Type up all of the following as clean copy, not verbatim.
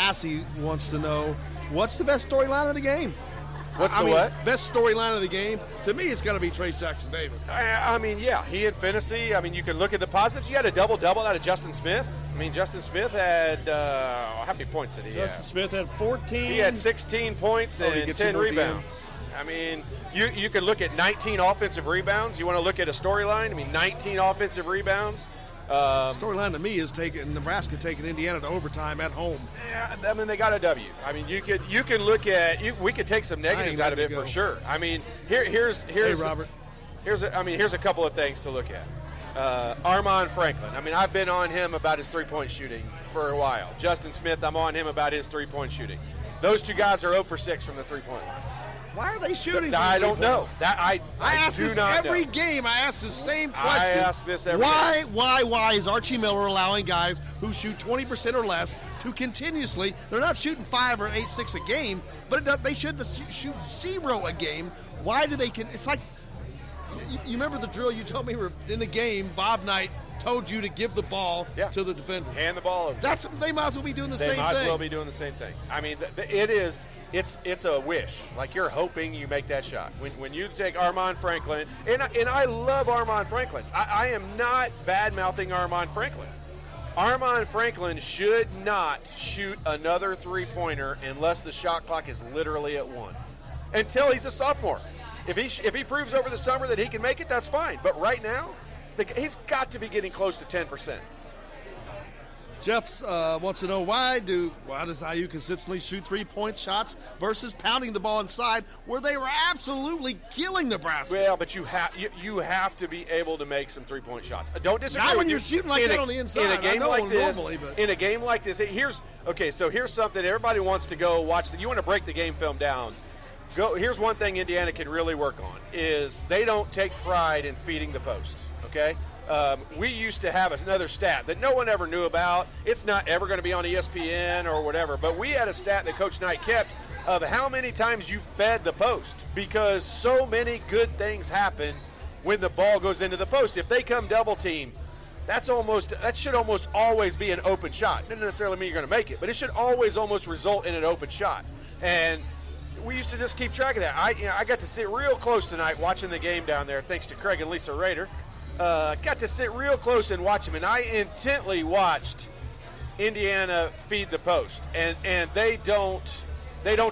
Lassie wants to know, what's the best storyline of the game? What's the what? Best storyline of the game? To me, it's got to be Trace Jackson-Davis. I mean, yeah, he and Finney. I mean, you can look at the positives. You had a double-double out of Justin Smith. I mean, Justin Smith had how many points did he have? Justin Smith had 14. He had 16 points and 10 rebounds. I mean, you can look at 19 offensive rebounds. You want to look at a storyline? I mean, 19 offensive rebounds. Storyline to me is Nebraska taking Indiana to overtime at home. Yeah, I mean, they got a W. I mean, you can look at we could take some negatives out of it for sure. I mean, here's hey, Robert. Here's a couple of things to look at. Armaan Franklin. I mean, I've been on him about his three-point shooting for a while. Justin Smith, I'm on him about his three-point shooting. Those two guys are 0 for 6 from the three-point line. Why are they shooting? I don't know. I ask do this not every know. game. I ask the same question. I ask this every game. Why is Archie Miller allowing guys who shoot 20% or less to continuously? They're not shooting 5 or 8, 6 a game, but they should shoot 0 a game. Why do they? It's like you remember the drill you told me were in the game. Bob Knight told you to give the ball to the defender. Hand the ball over. They might as well be doing the same thing. They might as well be doing the same thing. I mean, it is. It's a wish. Like, you're hoping you make that shot. When you take Armaan Franklin, and I love Armaan Franklin. I am not bad-mouthing Armaan Franklin. Armaan Franklin should not shoot another three-pointer unless the shot clock is literally at 1. Until he's a sophomore. If he proves over the summer that he can make it, that's fine. But right now, he's got to be getting close to 10%. Jeff wants to know why does IU consistently shoot three-point shots versus pounding the ball inside where they were absolutely killing Nebraska? Well, but you have to be able to make some three-point shots. Don't disagree. Not when with you're shooting like that on the inside. In a game like this, normally, but in a game like this, here's something everybody wants to go watch. You want to break the game film down. Here's one thing Indiana can really work on is they don't take pride in feeding the post. Okay. We used to have another stat that no one ever knew about. It's not ever going to be on ESPN or whatever, but we had a stat that Coach Knight kept of how many times you fed the post, because so many good things happen when the ball goes into the post. If they come double team, that should almost always be an open shot. Doesn't necessarily mean you're going to make it, but it should always almost result in an open shot. And we used to just keep track of that. I got to sit real close tonight watching the game down there, thanks to Craig and Lisa Rader. Got to sit real close and watch them, and I intently watched Indiana feed the post, and they don't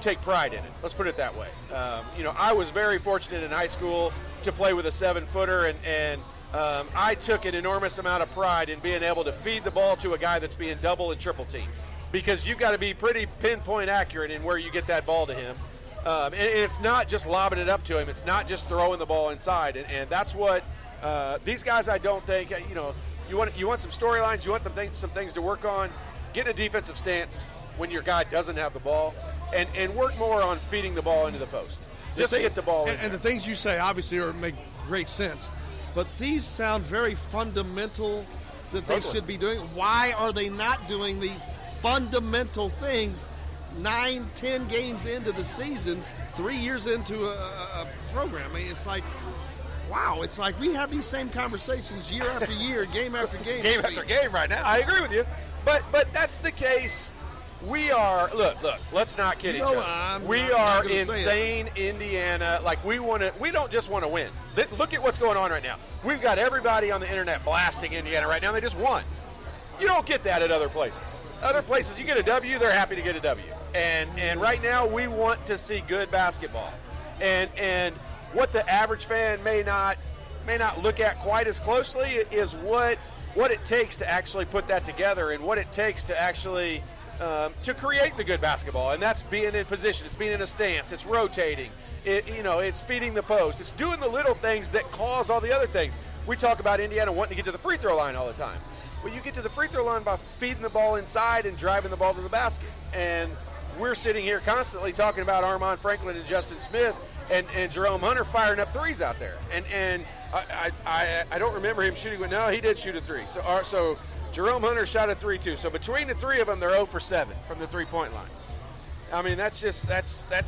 take pride in it. Let's put it that way. I was very fortunate in high school to play with a 7-footer, and I took an enormous amount of pride in being able to feed the ball to a guy that's being double and triple teamed, because you've got to be pretty pinpoint accurate in where you get that ball to him. And it's not just lobbing it up to him. It's not just throwing the ball inside, and that's what these guys, I don't think, you want some storylines, you want some things to work on. Get in a defensive stance when your guy doesn't have the ball, and work more on feeding the ball into the post. Just get the ball in. And the things you say obviously make great sense, but these sound very fundamental that they should be doing. Why are they not doing these fundamental things 9-10 games into the season, 3 years into a program? I mean, it's like, wow, it's like we have these same conversations year after year, game after game. Game after game right now. I agree with you. But that's the case. We are, look, let's not kid each other. We are insane Indiana. Like, we don't just want to win. Look at what's going on right now. We've got everybody on the internet blasting Indiana right now. They just won. You don't get that at other places. Other places, you get a W, they're happy to get a W. And right now, we want to see good basketball. And what the average fan may not look at quite as closely is what it takes to actually put that together, and what it takes to actually to create the good basketball. And that's being in position. It's being in a stance. It's rotating. It's feeding the post. It's doing the little things that cause all the other things. We talk about Indiana wanting to get to the free throw line all the time. Well, you get to the free throw line by feeding the ball inside and driving the ball to the basket. And we're sitting here constantly talking about Armaan Franklin and Justin Smith and Jerome Hunter firing up threes out there. And I don't remember him shooting. No, he did shoot a three. So Jerome Hunter shot a 3 too. So between the three of them, they're 0 for 7 from the three-point line. I mean, that's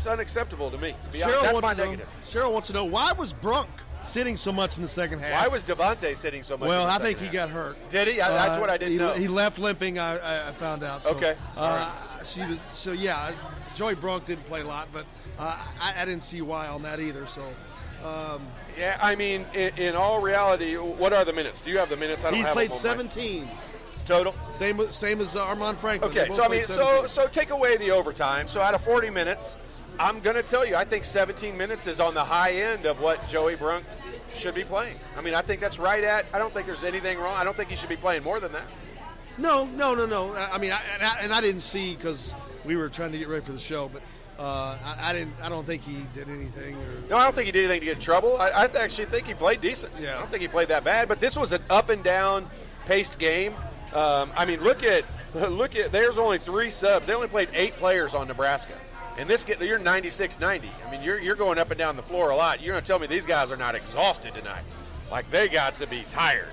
unacceptable to me. That's my negative. Cheryl wants to know, why was Brunk sitting so much in the second half? Why was Devontae sitting so much? Well, in the I think second he half? got hurt. Did he? That's what I didn't know. He left limping. I found out. So, okay. Right. Joey Brunk didn't play a lot, but I didn't see why on that either. So. Yeah, I mean, in all reality, what are the minutes? Do you have the minutes? I don't he have played them on 17 total. Same as Armand Franklin. Okay, so I mean, so take away the overtime. So out of 40 minutes, I'm going to tell you, I think 17 minutes is on the high end of what Joey Brunk should be playing. I mean, I think that's right at. I don't think there's anything wrong. I don't think he should be playing more than that. No. I mean, I didn't see because we were trying to get ready for the show, but. I don't think he did anything. No, I don't think he did anything to get in trouble. I actually think he played decent. Yeah. I don't think he played that bad. But this was an up and down paced game. I mean, look at. There's only 3 subs. They only played 8 players on Nebraska, and you're 96-90. I mean, you're going up and down the floor a lot. You're going to tell me these guys are not exhausted tonight? Like they got to be tired.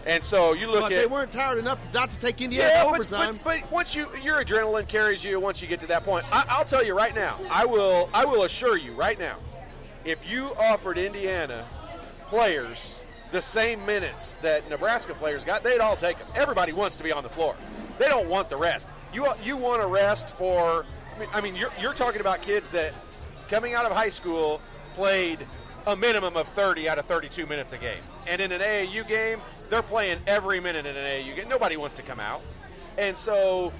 And so you look but at. They weren't tired enough not to take Indiana overtime. But once your adrenaline carries you, once you get to that point, I'll tell you right now. I will assure you right now, if you offered Indiana players the same minutes that Nebraska players got, they'd all take them. Everybody wants to be on the floor. They don't want the rest. You want a rest for. I mean, you're talking about kids that coming out of high school played a minimum of 30 out of 32 minutes a game, and in an AAU game. They're playing every minute in an AAU game. Nobody wants to come out. And so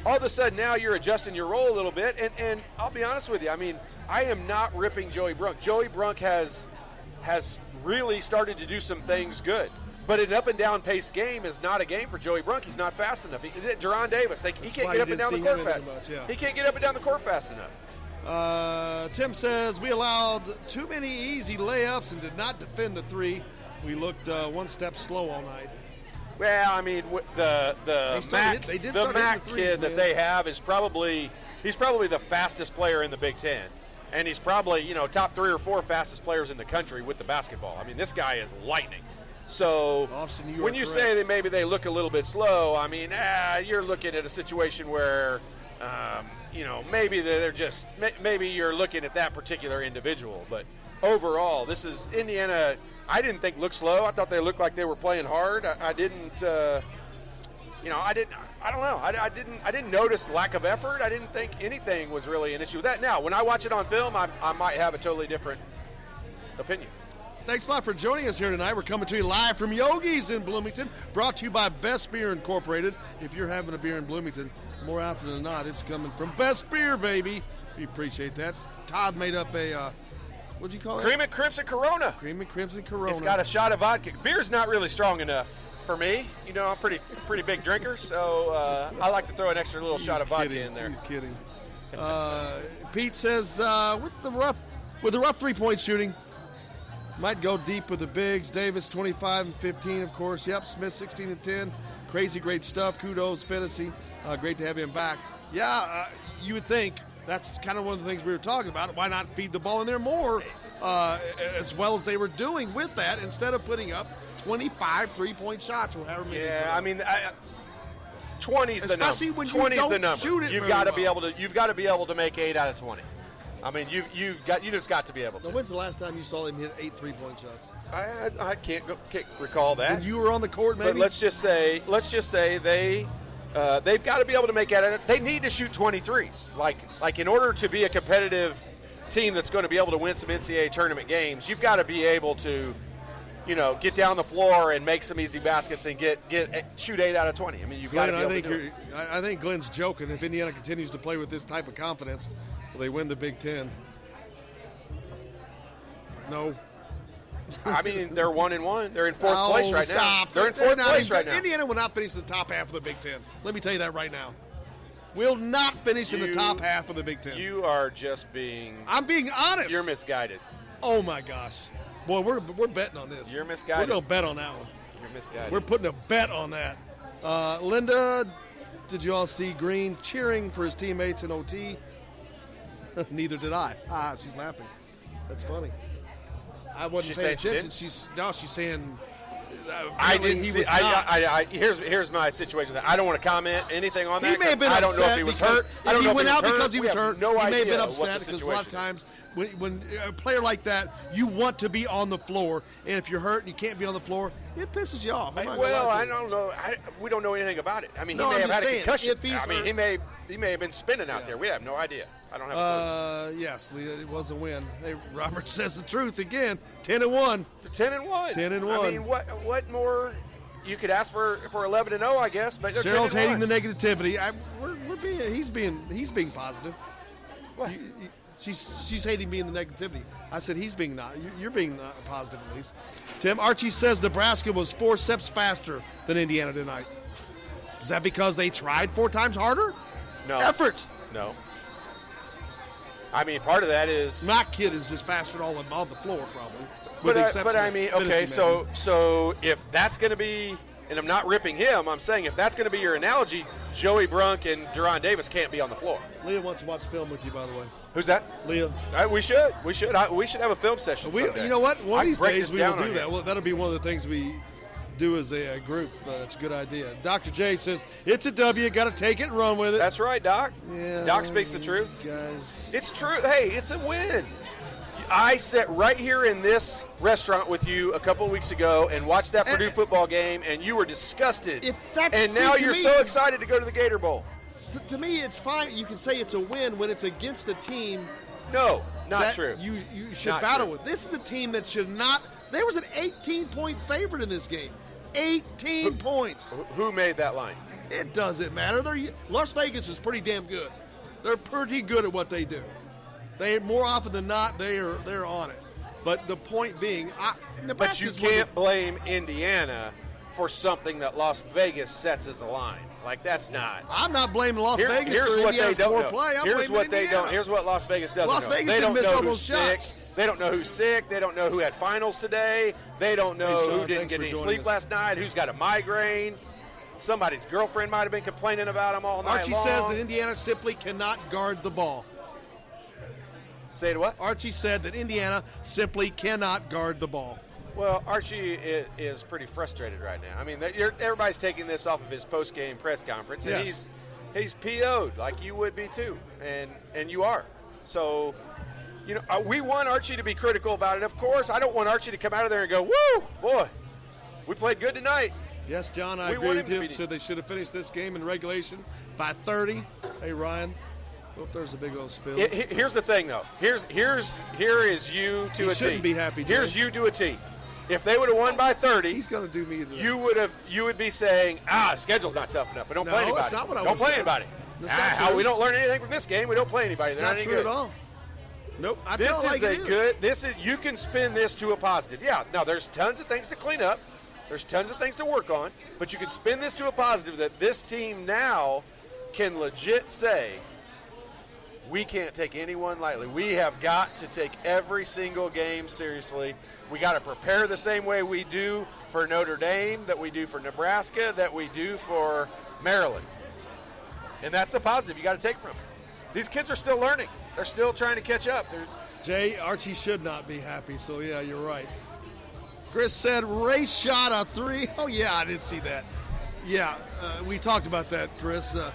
all of a sudden now you're adjusting your role a little bit. And I'll be honest with you. I mean, I am not ripping Joey Brunk. Joey Brunk has really started to do some things good. But an up-and-down paced game is not a game for Joey Brunk. He's not fast enough. Jerron Davis, he can't get up and down the court fast. He can't get up and down the court fast enough. Tim says, we allowed too many easy layups and did not defend the 3. We looked one step slow all night. Well, I mean, the Mac kid that they have is probably the fastest player in the Big Ten, and he's probably top 3 or 4 fastest players in the country with the basketball. I mean, this guy is lightning. So when you say that maybe they look a little bit slow, I mean, you're looking at a situation where maybe you're looking at that particular individual, but overall, this is Indiana. I didn't think looked slow. I thought they looked like they were playing hard. I didn't. I don't know. I didn't notice lack of effort. I didn't think anything was really an issue with that. Now, when I watch it on film, I might have a totally different opinion. Thanks a lot for joining us here tonight. We're coming to you live from Yogi's in Bloomington, brought to you by Best Beer Incorporated. If you're having a beer in Bloomington, more often than not, it's coming from Best Beer, baby. We appreciate that. Todd made up a. What'd you call it? Cream and Crimson Corona. Cream and Crimson Corona. It's got a shot of vodka. Beer's not really strong enough for me. I'm a pretty big drinker, so I like to throw an extra little shot of vodka in there. He's kidding. Pete says with the rough 3-point shooting, might go deep with the bigs. Davis 25 and 15, of course. Yep. Smith 16 and 10. Crazy great stuff. Kudos, Fantasy. Great to have him back. Yeah, you would think. That's kind of one of the things we were talking about. Why not feed the ball in there more, as well as they were doing with that, instead of putting up 25 3-point shots or however many. Yeah, I mean, 20 is the number. Especially when you don't shoot it. You've got to be able to. You've got to be able to make 8 out of 20. I mean, you just got to be able to. Now, when's the last time you saw them hit 8 3-point shots? I can't recall that. When you were on the court, maybe. But let's just say they've got to be able to make it. They need to shoot 23s. Like in order to be a competitive team that's going to be able to win some NCAA tournament games, you've got to be able to, get down the floor and make some easy baskets and shoot 8 out of 20. I mean, you've got to be able to do it. I think Glenn's joking. If Indiana continues to play with this type of confidence, will they win the Big Ten? No. I mean, they're 1-1. They're in 4th place right now. They're in 4th place right now. Indiana will not finish in the top half of the Big Ten. Let me tell you that right now. Will not finish in the top half of the Big Ten. You are just being. I'm being honest. You're misguided. Oh my gosh, boy, we're betting on this. You're misguided. We're gonna bet on that one. You're misguided. We're putting a bet on that. Linda, did you all see Green cheering for his teammates in OT? Neither did I. She's laughing. That's funny. I wasn't paying attention. She's saying. I didn't see. Here's my situation. I don't want to comment anything on that. He may have been I upset. don't know if he was hurt. I don't know if he went out because he was hurt. No idea. He may have been upset because a lot of times when a player like that, you want to be on the floor, and if you're hurt and you can't be on the floor, it pisses you off. Well, I don't know. We don't know anything about it. I mean, he may have had a concussion. He may have been spinning out there. We have no idea. I don't have a clue. Yes, Leah, it was a win. Hey, Robert says the truth again. 10-1. 10-1. 10-1. I mean, what more you could ask for 11-0, I guess. But Cheryl's hating the negativity. He's being positive. What? She's hating being the negativity. I said you're being positive at least. Tim, Archie says Nebraska was 4 steps faster than Indiana tonight. Is that because they tried 4 times harder? No. Effort. No. I mean, part of that is my kid is just faster on the floor probably. But I mean, okay, so if that's going to be, and I'm not ripping him, I'm saying if that's going to be your analogy, Joey Brunk and Deron Davis can't be on the floor. Leah wants to watch film with you, by the way. Who's that? Leah. We should. We should have a film session. You know what? One of these days we will do that. Well, that'll be one of the things we do as a group. It's a good idea. Dr. J says, it's a W. Got to take it and run with it. That's right, Doc. Yeah, Doc speaks the truth. Guys. It's true. Hey, it's a win. I sat right here in this restaurant with you a couple of weeks ago and watched that Purdue football game, and you were disgusted. And now you're so excited to go to the Gator Bowl. To me, it's fine. You can say it's a win when it's against a team. No, not true. You should battle with. This is a team that should not. There was an 18-point favorite in this game. 18 points. Who made that line? It doesn't matter. Las Vegas is pretty damn good. They're pretty good at what they do. They more often than not they're on it. But the point being, but you can't blame Indiana for something that Las Vegas sets as a line. Like that's not. I'm not blaming Las Vegas here's for what Indiana's they don't poor know. play. Here's what they don't. Here's what Las Vegas doesn't know. Las Vegas they didn't don't miss know all who's those sick. shots. They don't know who's sick. They don't know who had finals today. They don't know who didn't get any sleep last night. Who's got a migraine. Somebody's girlfriend might have been complaining about him all night Archie long. says that Indiana simply cannot guard the ball. Say it what? Archie said that Indiana simply cannot guard the ball. Well, Archie is pretty frustrated right now. I mean, everybody's taking this off of his post-game press conference, and he's PO'd like you would be too, and you are. So, you know, we want Archie to be critical about it. Of course, I don't want Archie to come out of there and go, "Woo, boy, we played good tonight." Yes, John, I agree with him. Said they should have finished this game in regulation by 30. Hey, Ryan. Oh, there's a big old spill. Here's the thing, though. Here is you to a T. He shouldn't be happy, Jay. Here's you to a T. If they would have won by 30, he's going to do me. You would be saying, the schedule's not tough enough. We don't play anybody. That's not what I don't play anybody. We don't learn anything from this game. We don't play anybody. It's not true at all. Nope. You can spin this to a positive. Yeah. Now there's tons of things to clean up. There's tons of things to work on, but you can spin this to a positive that this team now can legit say, we can't take anyone lightly. We have got to take every single game seriously. We got to prepare the same way we do for Notre Dame, that we do for Nebraska, that we do for Maryland. And that's the positive you got to take from it. These kids are still learning. They're still trying to catch up. Jay, Archie should not be happy, so yeah, you're right. Chris said, Ray shot a 3. Oh, yeah, I did see that. Yeah, we talked about that, Chris. Tim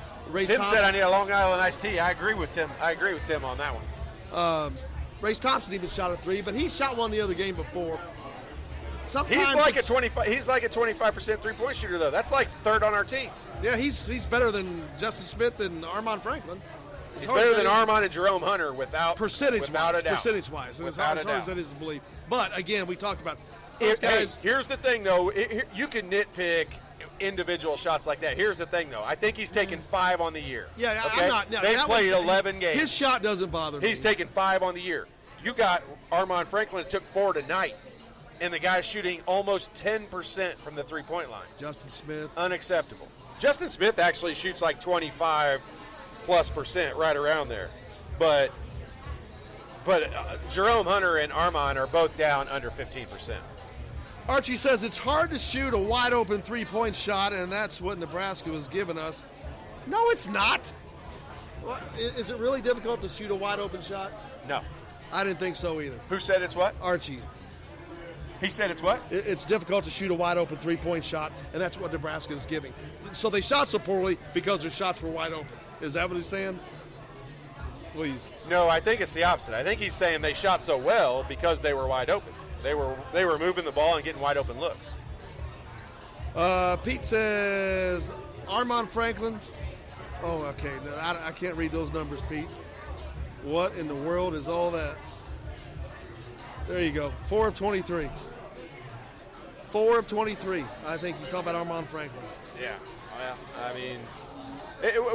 said I need a Long Island iced tea. I agree with Tim. On that one. Race Thompson even shot a 3, but he shot one the other game before. Sometimes he's like a 25% three-point shooter, though. That's like third on our team. Yeah, he's better than Justin Smith and Armand Franklin. He's better than Armand and Jerome Hunter without a doubt. Percentage-wise. As hard as that is to believe. But, again, we talked about guys. Here's the thing, though. You can nitpick individual shots like that. Here's the thing, though. I think he's taken 5 on the year. Yeah, okay? I'm not. They played 11 games. His shot doesn't bother me. He's taken 5 on the year. You got Armand Franklin took 4 tonight, and the guy's shooting almost 10% from the three-point line. Justin Smith. Unacceptable. Justin Smith actually shoots like 25+% right around there. But Jerome Hunter and Armand are both down under 15%. Archie says it's hard to shoot a wide-open three-point shot, and that's what Nebraska was giving us. No, it's not. What, is it really difficult to shoot a wide-open shot? No. I didn't think so either. Who said it's what? Archie. He said it's what? It's difficult to shoot a wide-open three-point shot, and that's what Nebraska is giving. So they shot so poorly because their shots were wide open. Is that what he's saying? Please. No, I think it's the opposite. I think he's saying they shot so well because they were wide open. They were moving the ball and getting wide open looks. Pete says Armand Franklin Oh, okay. No, I can't read those numbers, Pete. What in the world is all that? There you go. 4 of 23. 4 of 23. I think he's talking about Armand Franklin. Yeah. Well, I mean,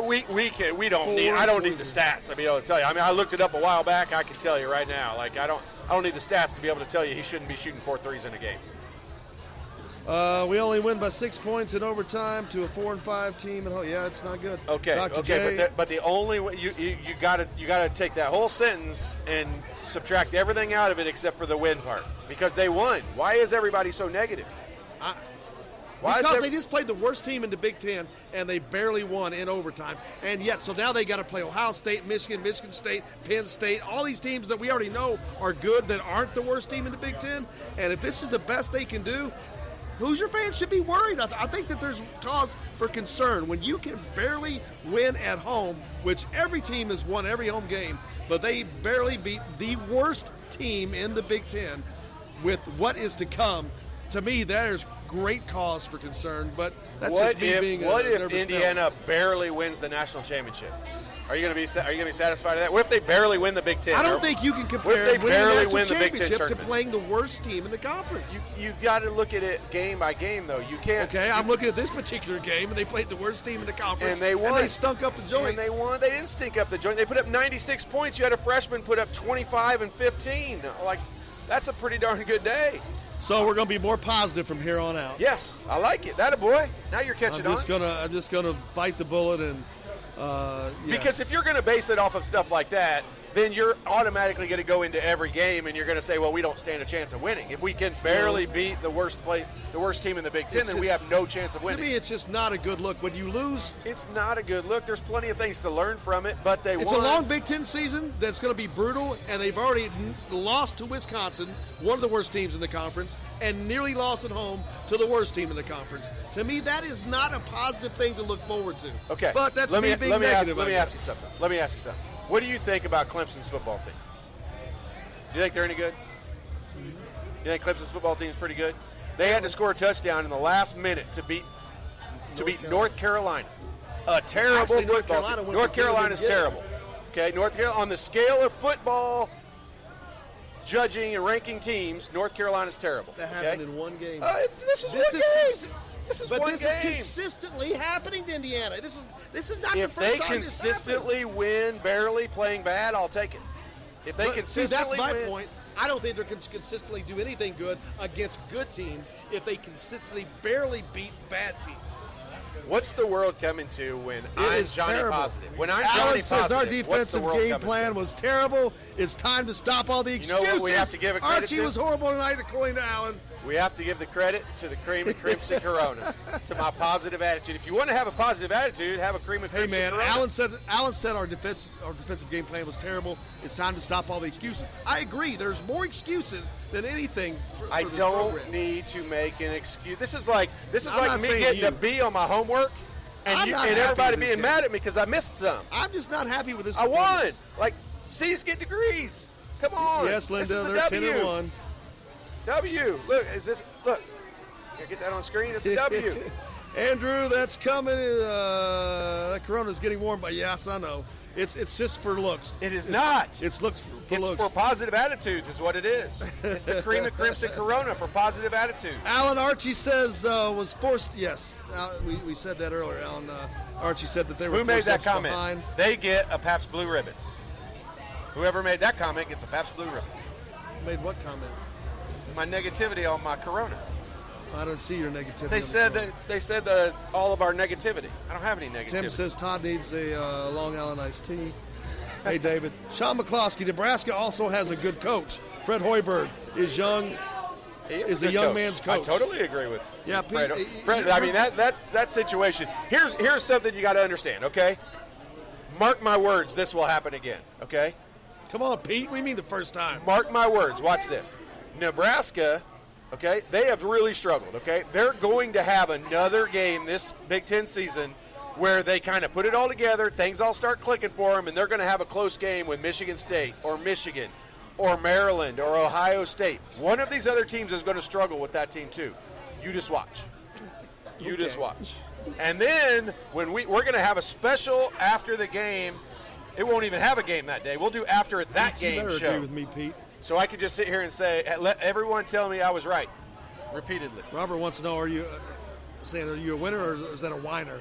we don't need. I don't need the stats. I'll be able to tell you. I mean, I looked it up a while back. I can tell you right now. Like I don't need the stats to be able to tell you he shouldn't be shooting 4 threes in a game. We only win by 6 points in overtime to a 4-5 team. And yeah, it's not good. Okay, Dr. J, but the only way you gotta take that whole sentence and subtract everything out of it except for the win part because they won. Why is everybody so negative? Because they just played the worst team in the Big Ten, and they barely won in overtime. And yet, so now they got to play Ohio State, Michigan State, Penn State, all these teams that we already know are good that aren't the worst team in the Big Ten. And if this is the best they can do, Hoosier fans should be worried. I think that there's cause for concern when you can barely win at home, which every team has won every home game, but they barely beat the worst team in the Big Ten with what is to come. To me, there's great cause for concern, but that's just me being what if nervous Indiana Nelly. barely wins the national championship? Are you going to be satisfied with that? What if they barely win the Big Ten? I don't think you can compare winning the national championship to playing the worst team in the conference. You got to look at it game by game, though. You can't. Okay, I'm looking at this particular game, and they played the worst team in the conference, and they won. And they stunk up the joint. And they won. They didn't stink up the joint. They put up 96 points. You had a freshman put up 25 and 15. Like, that's a pretty darn good day. So we're going to be more positive from here on out. Yes, I like it. That a boy. Now you're catching on. I'm just gonna bite the bullet and. Yes. Because if you're going to base it off of stuff like that, then you're automatically going to go into every game and you're going to say, well, we don't stand a chance of winning. If we can barely beat the worst team in the Big Ten, then we have no chance of winning. To me, it's just not a good look. When you lose, it's not a good look. There's plenty of things to learn from it, but they won. It's a long Big Ten season that's going to be brutal, and they've already lost to Wisconsin, one of the worst teams in the conference, and nearly lost at home to the worst team in the conference. To me, that is not a positive thing to look forward to. Okay, but that's me being negative. Let me ask you something. What do you think about Clemson's football team? Do you think they're any good? You think Clemson's football team is pretty good? They had to score a touchdown in the last minute to beat North Carolina. A terrible football team. North Carolina is terrible. Okay, North Carolina on the scale of football judging and ranking teams, North Carolina's terrible. That happened in one game. This is one game. This is consistently happening to Indiana. This is not the if first they time consistently win, barely playing bad, I'll take it. If they consistently that's my win, point. I don't think they're going to consistently do anything good against good teams if they consistently barely beat bad teams. What's the world coming to when I'm Johnny terrible. Positive? When I'm Alan Johnny says Positive, our defensive game plan was terrible. It's time to stop all the excuses. You know what we have to give a credit Archie to? was horrible tonight, according to Alan. We have to give the credit to the cream and crimson Corona, to my positive attitude. If you want to have a positive attitude, have a cream and crimson Corona. Alan said our defensive game plan was terrible. It's time to stop all the excuses. I agree. There's more excuses than anything. I don't need to make an excuse. This is like me getting a B on my homework, and everybody being mad at me because I missed some. I'm just not happy with this. I won. Like C's get degrees. Come on. Yes, Linda. They're 10-1. W. Look, look. Can I get that on screen? It's a W. Andrew, that's coming. That Corona's getting warm, but yes, I know. It's just for looks. It is not. It's looks for looks. It's for positive attitudes is what it is. It's the cream and crimson Corona for positive attitudes. Alan Archie says was forced. Yes, we said that earlier. Alan Archie said that they were. Who made that comment? Behind. They get a Pabst Blue Ribbon. Whoever made that comment gets a Pabst Blue Ribbon. Made what comment? My negativity on my Corona. I don't see your negativity. They said that all of our negativity. I don't have any negativity. Tim says Todd needs a Long Island iced tea. Hey, David. Sean McCloskey, Nebraska also has a good coach. Fred Hoiberg is young. Is a young man's coach. I totally agree with yeah, Fred. I mean that situation. Here's something you got to understand. Okay, mark my words. This will happen again. Okay. Come on, Pete. What do you mean the first time? Mark my words. Watch this. Nebraska, okay, they have really struggled, okay? They're going to have another game this Big Ten season where they kind of put it all together, things all start clicking for them, and they're going to have a close game with Michigan State or Michigan or Maryland or Ohio State. One of these other teams is going to struggle with that team too. You just watch. Just watch. And then when we're going to have a special after the game. It won't even have a game that day. We'll do after that Pete, game you show. agree with me, Pete. So I could just sit here and say, let everyone tell me I was right, repeatedly. Robert wants to know, are you a winner or is that a whiner?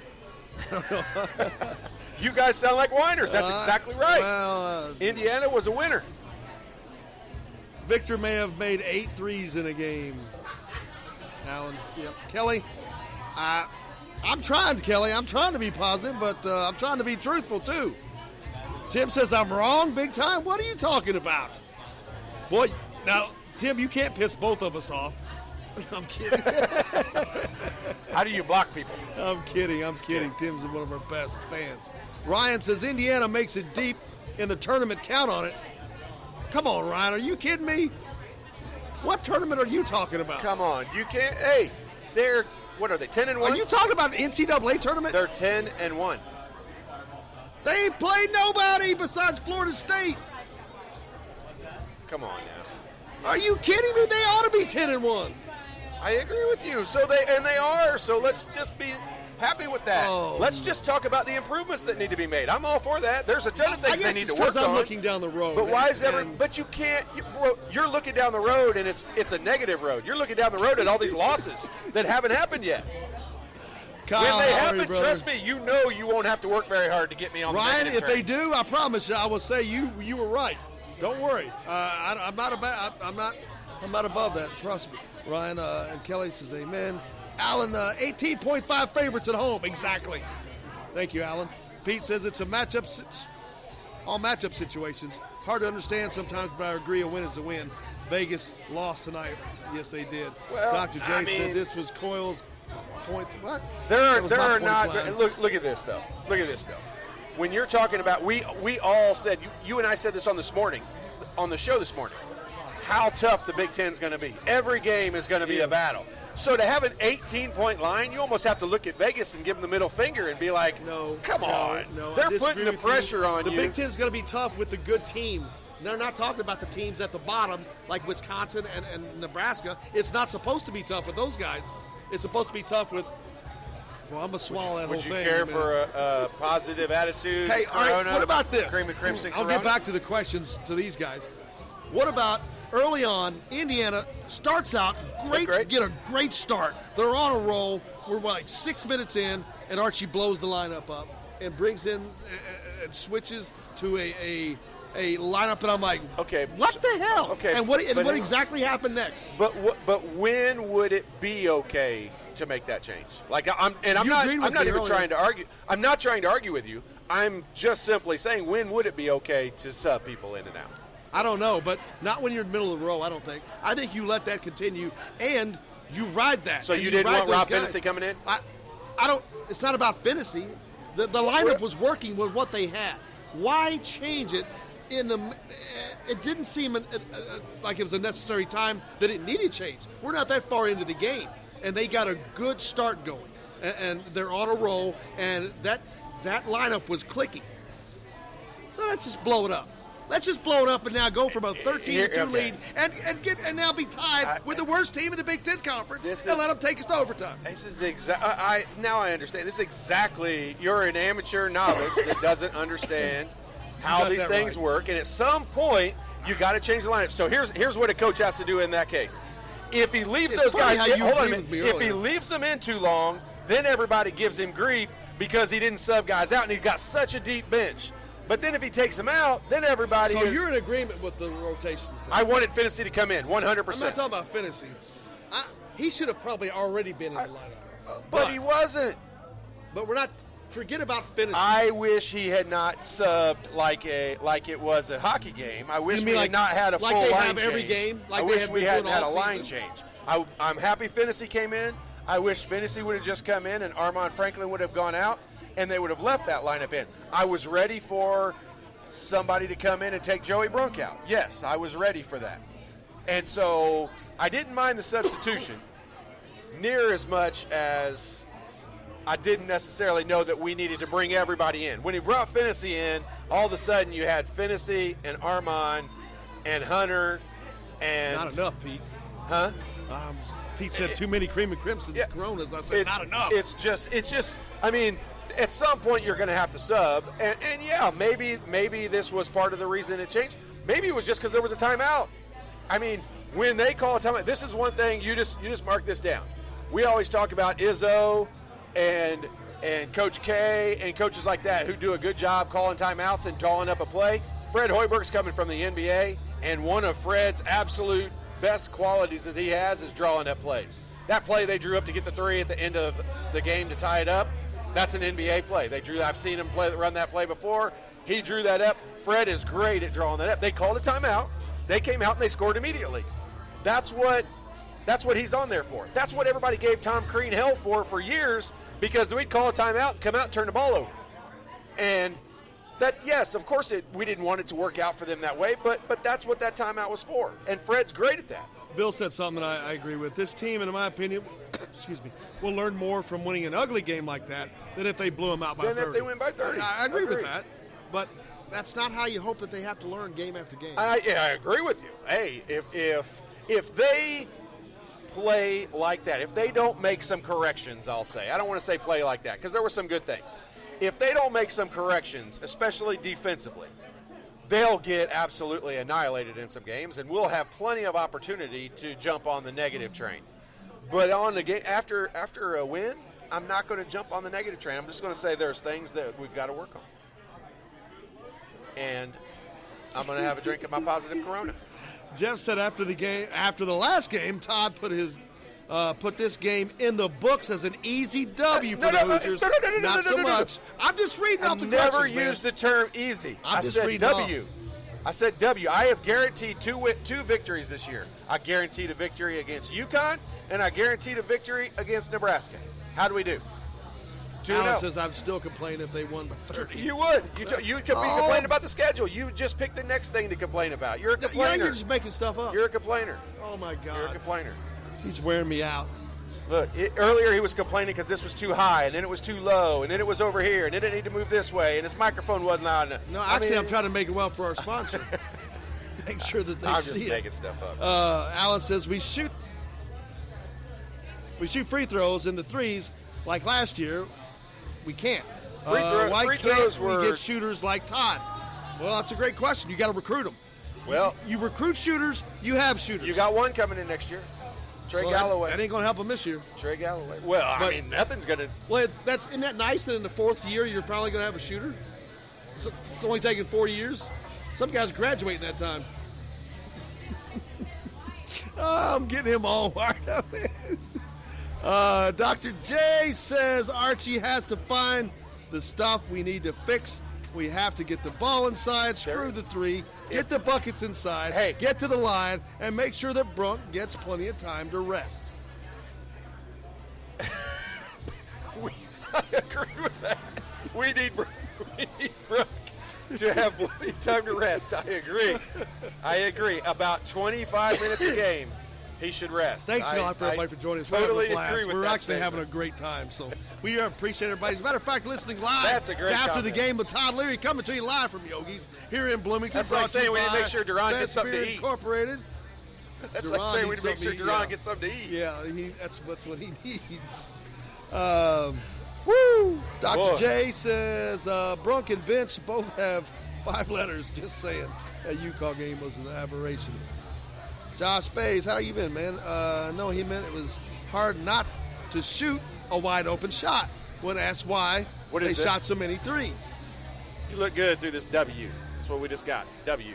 You guys sound like whiners. That's exactly right. Well, Indiana was a winner. Victor may have made 8 threes in a game. Alan, yep. Kelly, I'm trying, Kelly. I'm trying to be positive, but I'm trying to be truthful, too. Tim says I'm wrong big time. What are you talking about? Boy, now, Tim, you can't piss both of us off. I'm kidding. How do you block people? I'm kidding. Tim's one of our best fans. Ryan says Indiana makes it deep in the tournament. Count on it. Come on, Ryan. Are you kidding me? What tournament are you talking about? Come on. You can't. Hey, what are they, 10-1? Are you talking about an NCAA tournament? They're 10-1. They ain't played nobody besides Florida State. Come on now. Are you kidding me? They ought to be 10-1. I agree with you. They are. So let's just be happy with that. Oh. Let's just talk about the improvements that need to be made. I'm all for that. There's a ton of things they need to work on. I guess it's because I'm looking down the road. But why is But you can't. You're looking down the road, and it's a negative road. You're looking down the road at all these losses that haven't happened yet. Kyle, when they happen, brother. trust me, you know you won't have to work very hard to get me on the Ryan, negative if train. they do, I promise you, I will say you were right. Don't worry. I'm not above that. Trust me. Ryan and Kelly says amen. Alan, 18.5 favorites at home. Exactly. Thank you, Alan. Pete says it's all matchup situations. Hard to understand sometimes, but I agree a win is a win. Vegas lost tonight. Yes, they did. Well, Dr. J said this was Coyle's point. What? There are not. Look at this though. When you're talking about, we all said, you and I said this on the show this morning, how tough the Big Ten's going to be. Every game is going to be a battle. So to have an 18-point line, you almost have to look at Vegas and give them the middle finger and be like, come on. They're putting the pressure on you. The Big Ten's going to be tough with the good teams. They're not talking about the teams at the bottom like Wisconsin and Nebraska. It's not supposed to be tough with those guys. It's supposed to be tough with. Well, I'm going to swallow that whole thing. Would you care for a positive attitude? Hey, all right, what about this? Cream and crimson I'll get back to the questions to these guys. What about early on, Indiana starts out great. Get a great start. They're on a roll. We're like 6 minutes in, and Archie blows the lineup up and brings in and switches to a lineup, and I'm like, okay, what the hell? Okay, and what exactly happened next? But when would it be okay to make that change? Like I'm not even trying to argue. I'm not trying to argue with you. I'm just simply saying, when would it be okay to sub people in and out? I don't know, but not when you're in the middle of the row, I don't think. I think you let that continue, and you ride that. So you didn't want Rob Finney coming in? I don't. It's not about Finney. The lineup was working with what they had. Why change it? It didn't seem like it was a necessary time that it needed change. We're not that far into the game, and they got a good start going, and they're on a roll, and that lineup was clicking. Let's just blow it up. Let's just blow it up and now go from a 13-2 lead and now be tied with the worst team in the Big Ten Conference and let them take us to overtime. This is now I understand. This is exactly, you're an amateur novice that doesn't understand how these things work, and at some point you got to change the lineup. So here's what a coach has to do in that case. If he leaves those guys, if he leaves them in too long, then everybody gives him grief because he didn't sub guys out, and he's got such a deep bench. But then if he takes them out, then everybody. So you're in agreement with the rotations? Then. I wanted Finney to come in, 100%. I'm not talking about Finney. He should have probably already been in the lineup. But he wasn't. But we're not. Forget about Finney. I wish he had not subbed like it was a hockey game. I wish we had not had a full line change. Like they have every game? I wish we hadn't had a line change. I'm happy Finney came in. I wish Finney would have just come in and Armand Franklin would have gone out, and they would have left that lineup in. I was ready for somebody to come in and take Joey Brunk out. Yes, I was ready for that. And so I didn't mind the substitution near as much as I didn't necessarily know that we needed to bring everybody in. When he brought Finney in, all of a sudden you had Finney and Armand and Hunter and... Not enough, Pete. Huh? Pete said too many cream and crimson Coronas. I said not enough. It's just. I mean, at some point you're going to have to sub, and yeah, maybe this was part of the reason it changed. Maybe it was just because there was a timeout. I mean, when they call a timeout, this is one thing. You just mark this down. We always talk about Izzo and Coach K and coaches like that who do a good job calling timeouts and drawing up a play. Fred Hoiberg's coming from the NBA, and one of Fred's absolute best qualities that he has is drawing up plays. That play they drew up to get the 3 at the end of the game to tie it up, that's an NBA play. I've seen him run that play before. He drew that up. Fred is great at drawing that up. They called a timeout. They came out and they scored immediately. That's what he's on there for. That's what everybody gave Tom Crean hell for years, because we'd call a timeout and come out and turn the ball over. And that, yes, of course we didn't want it to work out for them that way, but that's what that timeout was for. And Fred's great at that. Bill said something I agree with. This team, in my opinion, will learn more from winning an ugly game like that than if they blew them out by 30. If they win by 30. I agree with that. But that's not how you hope that they have to learn game after game. I agree with you. Hey, if they play like that, if they don't make some corrections, I'll say. I don't want to say play like that because there were some good things. If they don't make some corrections, especially defensively, they'll get absolutely annihilated in some games, and we'll have plenty of opportunity to jump on the negative train. But on the game after a win, I'm not going to jump on the negative train. I'm just going to say there's things that we've got to work on. And I'm going to have a drink of my positive Corona. Jeff said after the last game, Todd put this game in the books as an easy W for the Hoosiers. Not so much. I'm just reading off the questions, never used the term easy. I said W. I said W. I have guaranteed two victories this year. I guaranteed a victory against UConn, and I guaranteed a victory against Nebraska. How do we do? Alan says I'm still complaining if they won by 30. You would. You could be complaining about the schedule. You just pick the next thing to complain about. You're a complainer. You're just making stuff up. You're a complainer. Oh, my God. You're a complainer. He's wearing me out. Look, earlier he was complaining because this was too high, and then it was too low, and then it was over here, and then it needed to move this way, and his microphone wasn't loud enough. No, actually, I'm trying to make it well for our sponsor. Make sure that they see it. I'm just making stuff up. Alan says we shoot free throws in the threes like last year. We can't. Why can't we get shooters like Todd? Well, that's a great question. You got to recruit them. Well, you recruit shooters, you have shooters. You got one coming in next year. Trey Galloway. That ain't going to help him this year. Trey Galloway. Well, I mean, nothing's going to. Well, isn't that nice that in the fourth year you're finally going to have a shooter? It's only taken 4 years. Some guys graduate in that time. I'm getting him all wired up. Dr. J says Archie has to find the stuff we need to fix. We have to get the ball inside, screw the three, get the buckets inside, get to the line, and make sure that Brunk gets plenty of time to rest. I agree with that. We need Brunk to have plenty of time to rest. I agree. About 25 minutes a game. He should rest. Thanks a lot for everybody for joining us. Totally agree with We're that actually statement. having a great time, so we appreciate everybody. As a matter of fact, listening live after comment. the game with Todd Leary, coming to you live from Yogi's here in Bloomington. That's like saying we need to make sure Duran gets something to eat. Incorporated. That's like saying we need to make sure Duran gets something to eat. Yeah, that's what he needs. Woo! Dr. J says Brunk and Bench both have 5 letters. Just saying. That UConn game was an aberration. Josh Bays, how you been, man? No, he meant it was hard not to shoot a wide-open shot when asked why they shot so many threes. You look good through this W. That's what we just got, W.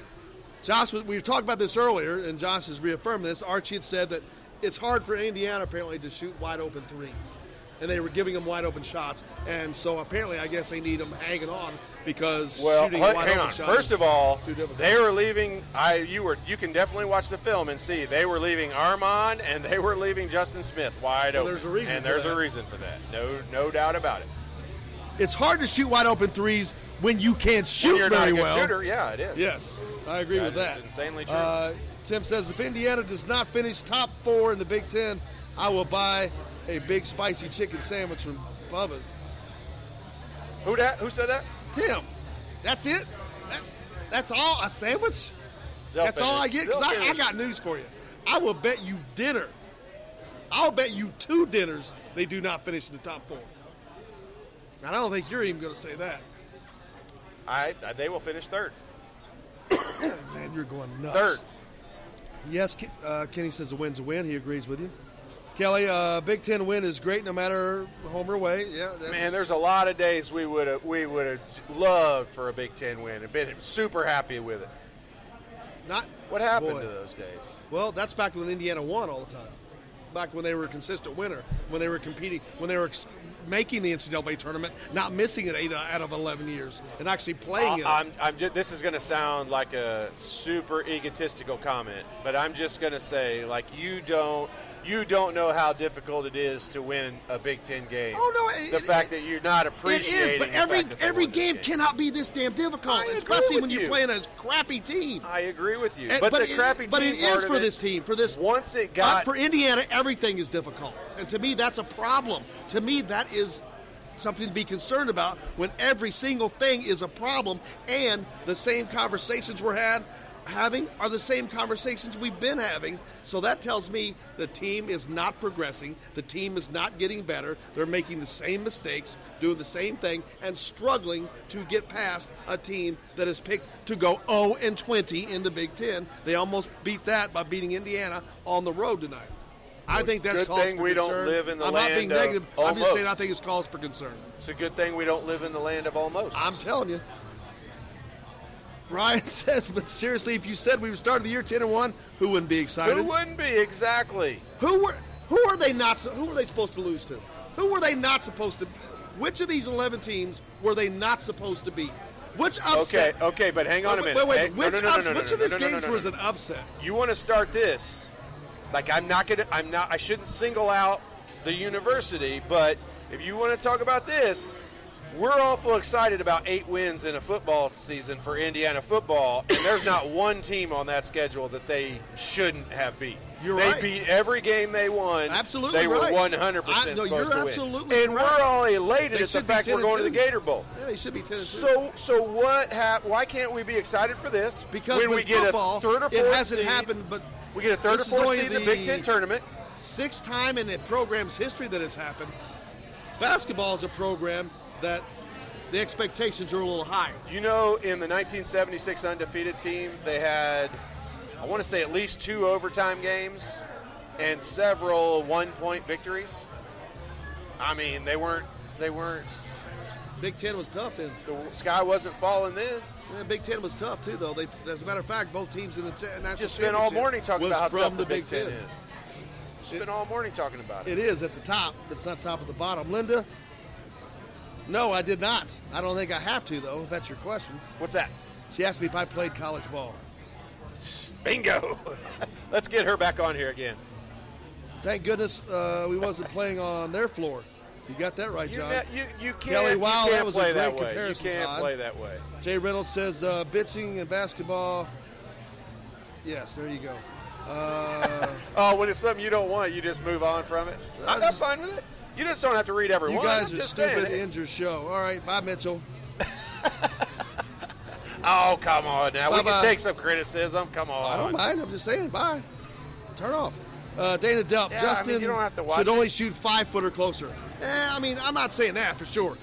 Josh, we were talking about this earlier, and Josh has reaffirmed this. Archie had said that it's hard for Indiana, apparently, to shoot wide-open threes. And they were giving them wide-open shots. And so apparently, I guess they need them hanging on because shooting wide-open shots. First of all, they were leaving. You can definitely watch the film and see they were leaving Armand and they were leaving Justin Smith wide open. There's a reason. And there's a reason for that. No doubt about it. It's hard to shoot wide-open threes when you can't shoot very well. When you're not a good shooter, yeah, it is. Yes, I agree with that. It's insanely true. Tim says if Indiana does not finish top 4 in the Big Ten, I will buy a big spicy chicken sandwich from Bubba's. Who said that? Tim. That's it? That's all? A sandwich? That's all I get? Because I got news for you. I will bet you dinner. I'll bet you 2 dinners they do not finish in the top 4. I don't think you're even going to say that. They will finish third. Man, you're going nuts. Third. Yes, Kenny says a win's a win. He agrees with you. Kelly, Big Ten win is great no matter home or away. Yeah, Man, there's a lot of days we would have loved for a Big Ten win and been super happy with it. What happened to those days? Well, that's back when Indiana won all the time. Back when they were a consistent winner, when they were competing, when they were making the NCAA tournament, not missing it 8 out of 11 years, and actually playing it. This is going to sound like a super egotistical comment, but I'm just going to say, like, you don't know how difficult it is to win a Big Ten game. Oh no! The fact that you're not appreciating it is, but every game cannot be this damn difficult, especially when you're playing a crappy team. I agree with you, but the crappy team. But it is for this team. For this, once it got for Indiana, everything is difficult, and to me, that's a problem. To me, that is something to be concerned about when every single thing is a problem, and the same conversations we're having are the same conversations we've been having. So that tells me the team is not progressing. The team is not getting better. They're making the same mistakes, doing the same thing, and struggling to get past a team that is picked to go 0-20 in the Big Ten. They almost beat that by beating Indiana on the road tonight. I think that's good cause thing for we concern. don't live in the I'm land not being negative. of almost. I'm just saying I think it's cause for concern. It's a good thing we don't live in the land of almost. I'm telling you. Ryan says, but seriously, if you said we started the year 10-1, who wouldn't be excited? Who wouldn't be, exactly? Who were they supposed to lose to? Who were they not supposed to? Which of these 11 teams were they not supposed to beat? Which upset? Okay, but hang on a minute. Wait. Which of these games was an upset? You want to start this? Like I shouldn't single out the university, but if you want to talk about this, we're awful excited about 8 wins in a football season for Indiana football, and there's not one team on that schedule that they shouldn't have beat. They beat every game they won. Absolutely, they were right. 100% supposed to win. Absolutely and right. we're all elated at the fact we're going to the Gator Bowl. Yeah, they should be 10-2. So what? Why can't we be excited for this? Because when with we get football, a third or fourth it hasn't seed, happened. But we get a third or fourth seed in the Big Ten tournament. 6th time in the program's history that has happened. Basketball is a program that the expectations are a little higher. You know, in the 1976 undefeated team, they had, I want to say, at least 2 overtime games and several one-point victories. I mean, they weren't. Big Ten was tough then. The sky wasn't falling then. Yeah, Big Ten was tough too, though. As a matter of fact, both teams in the national just spent all morning talking about how tough the Big Ten is. Spent all morning talking about it. It is at the top. It's not top of the bottom. Linda. No, I did not. I don't think I have to, though, if that's your question. What's that? She asked me if I played college ball. Bingo. Let's get her back on here again. Thank goodness we wasn't playing on their floor. You got that right, John. You can't, Kelly, wow, that was a great comparison, You can't Todd. play that way. Jay Reynolds says bitching and basketball. Yes, there you go. When it's something you don't want, you just move on from it. I'm fine with it. You just don't have to read every one. You guys are just stupid. saying. End your show. All right, bye, Mitchell. Oh, come on now. Bye-bye. We can take some criticism. Come on. I don't mind. I'm just saying, bye. Turn off. Dana Delp, Yeah, Justin you don't have to watch should it. only shoot 5 foot or closer. I mean, I'm not saying that for sure.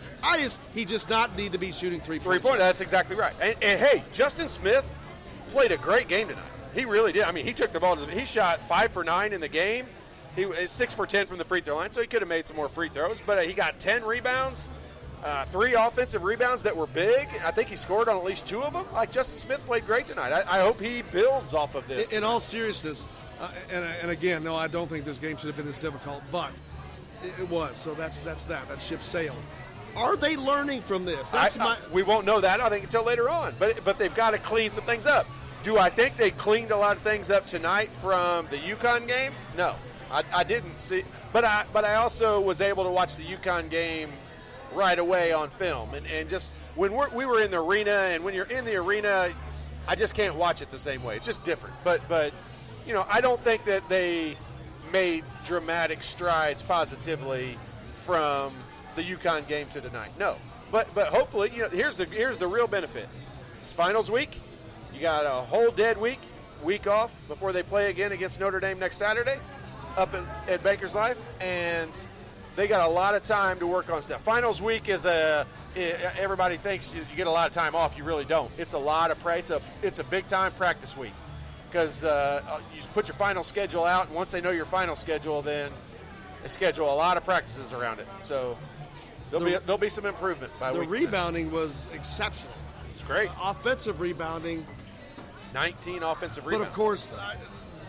He just not need to be shooting 3-point. That's exactly right. And hey, Justin Smith played a great game tonight. He really did. I mean, he took the ball he shot 5 for 9 in the game. He was 6 for 10 from the free throw line, so he could have made some more free throws. But he got 10 rebounds, 3 offensive rebounds that were big. I think he scored on at least 2 of them. Like, Justin Smith played great tonight. I hope he builds off of this. In all seriousness, and again, no, I don't think this game should have been this difficult, but it was. So that's that. That ship sailed. Are they learning from this? We won't know that, I think, until later on. But they've got to clean some things up. Do I think they cleaned a lot of things up tonight from the UConn game? No. I didn't see, but I also was able to watch the UConn game right away on film, and just when we were in the arena, and when you're in the arena, I just can't watch it the same way. It's just different. But you know, I don't think that they made dramatic strides positively from the UConn game to tonight. No, but hopefully, you know, here's the real benefit. It's finals week. You got a whole dead week off before they play again against Notre Dame next Saturday. up at Baker's Life, and they got a lot of time to work on stuff. Finals week is everybody thinks you get a lot of time off. You really don't. It's a lot of it's a big time practice week because you put your final schedule out, and once they know your final schedule, then they schedule a lot of practices around it. So there'll be some improvement by week. The rebounding was exceptional. It's great. Offensive rebounding. 19 offensive rebounds. But of course,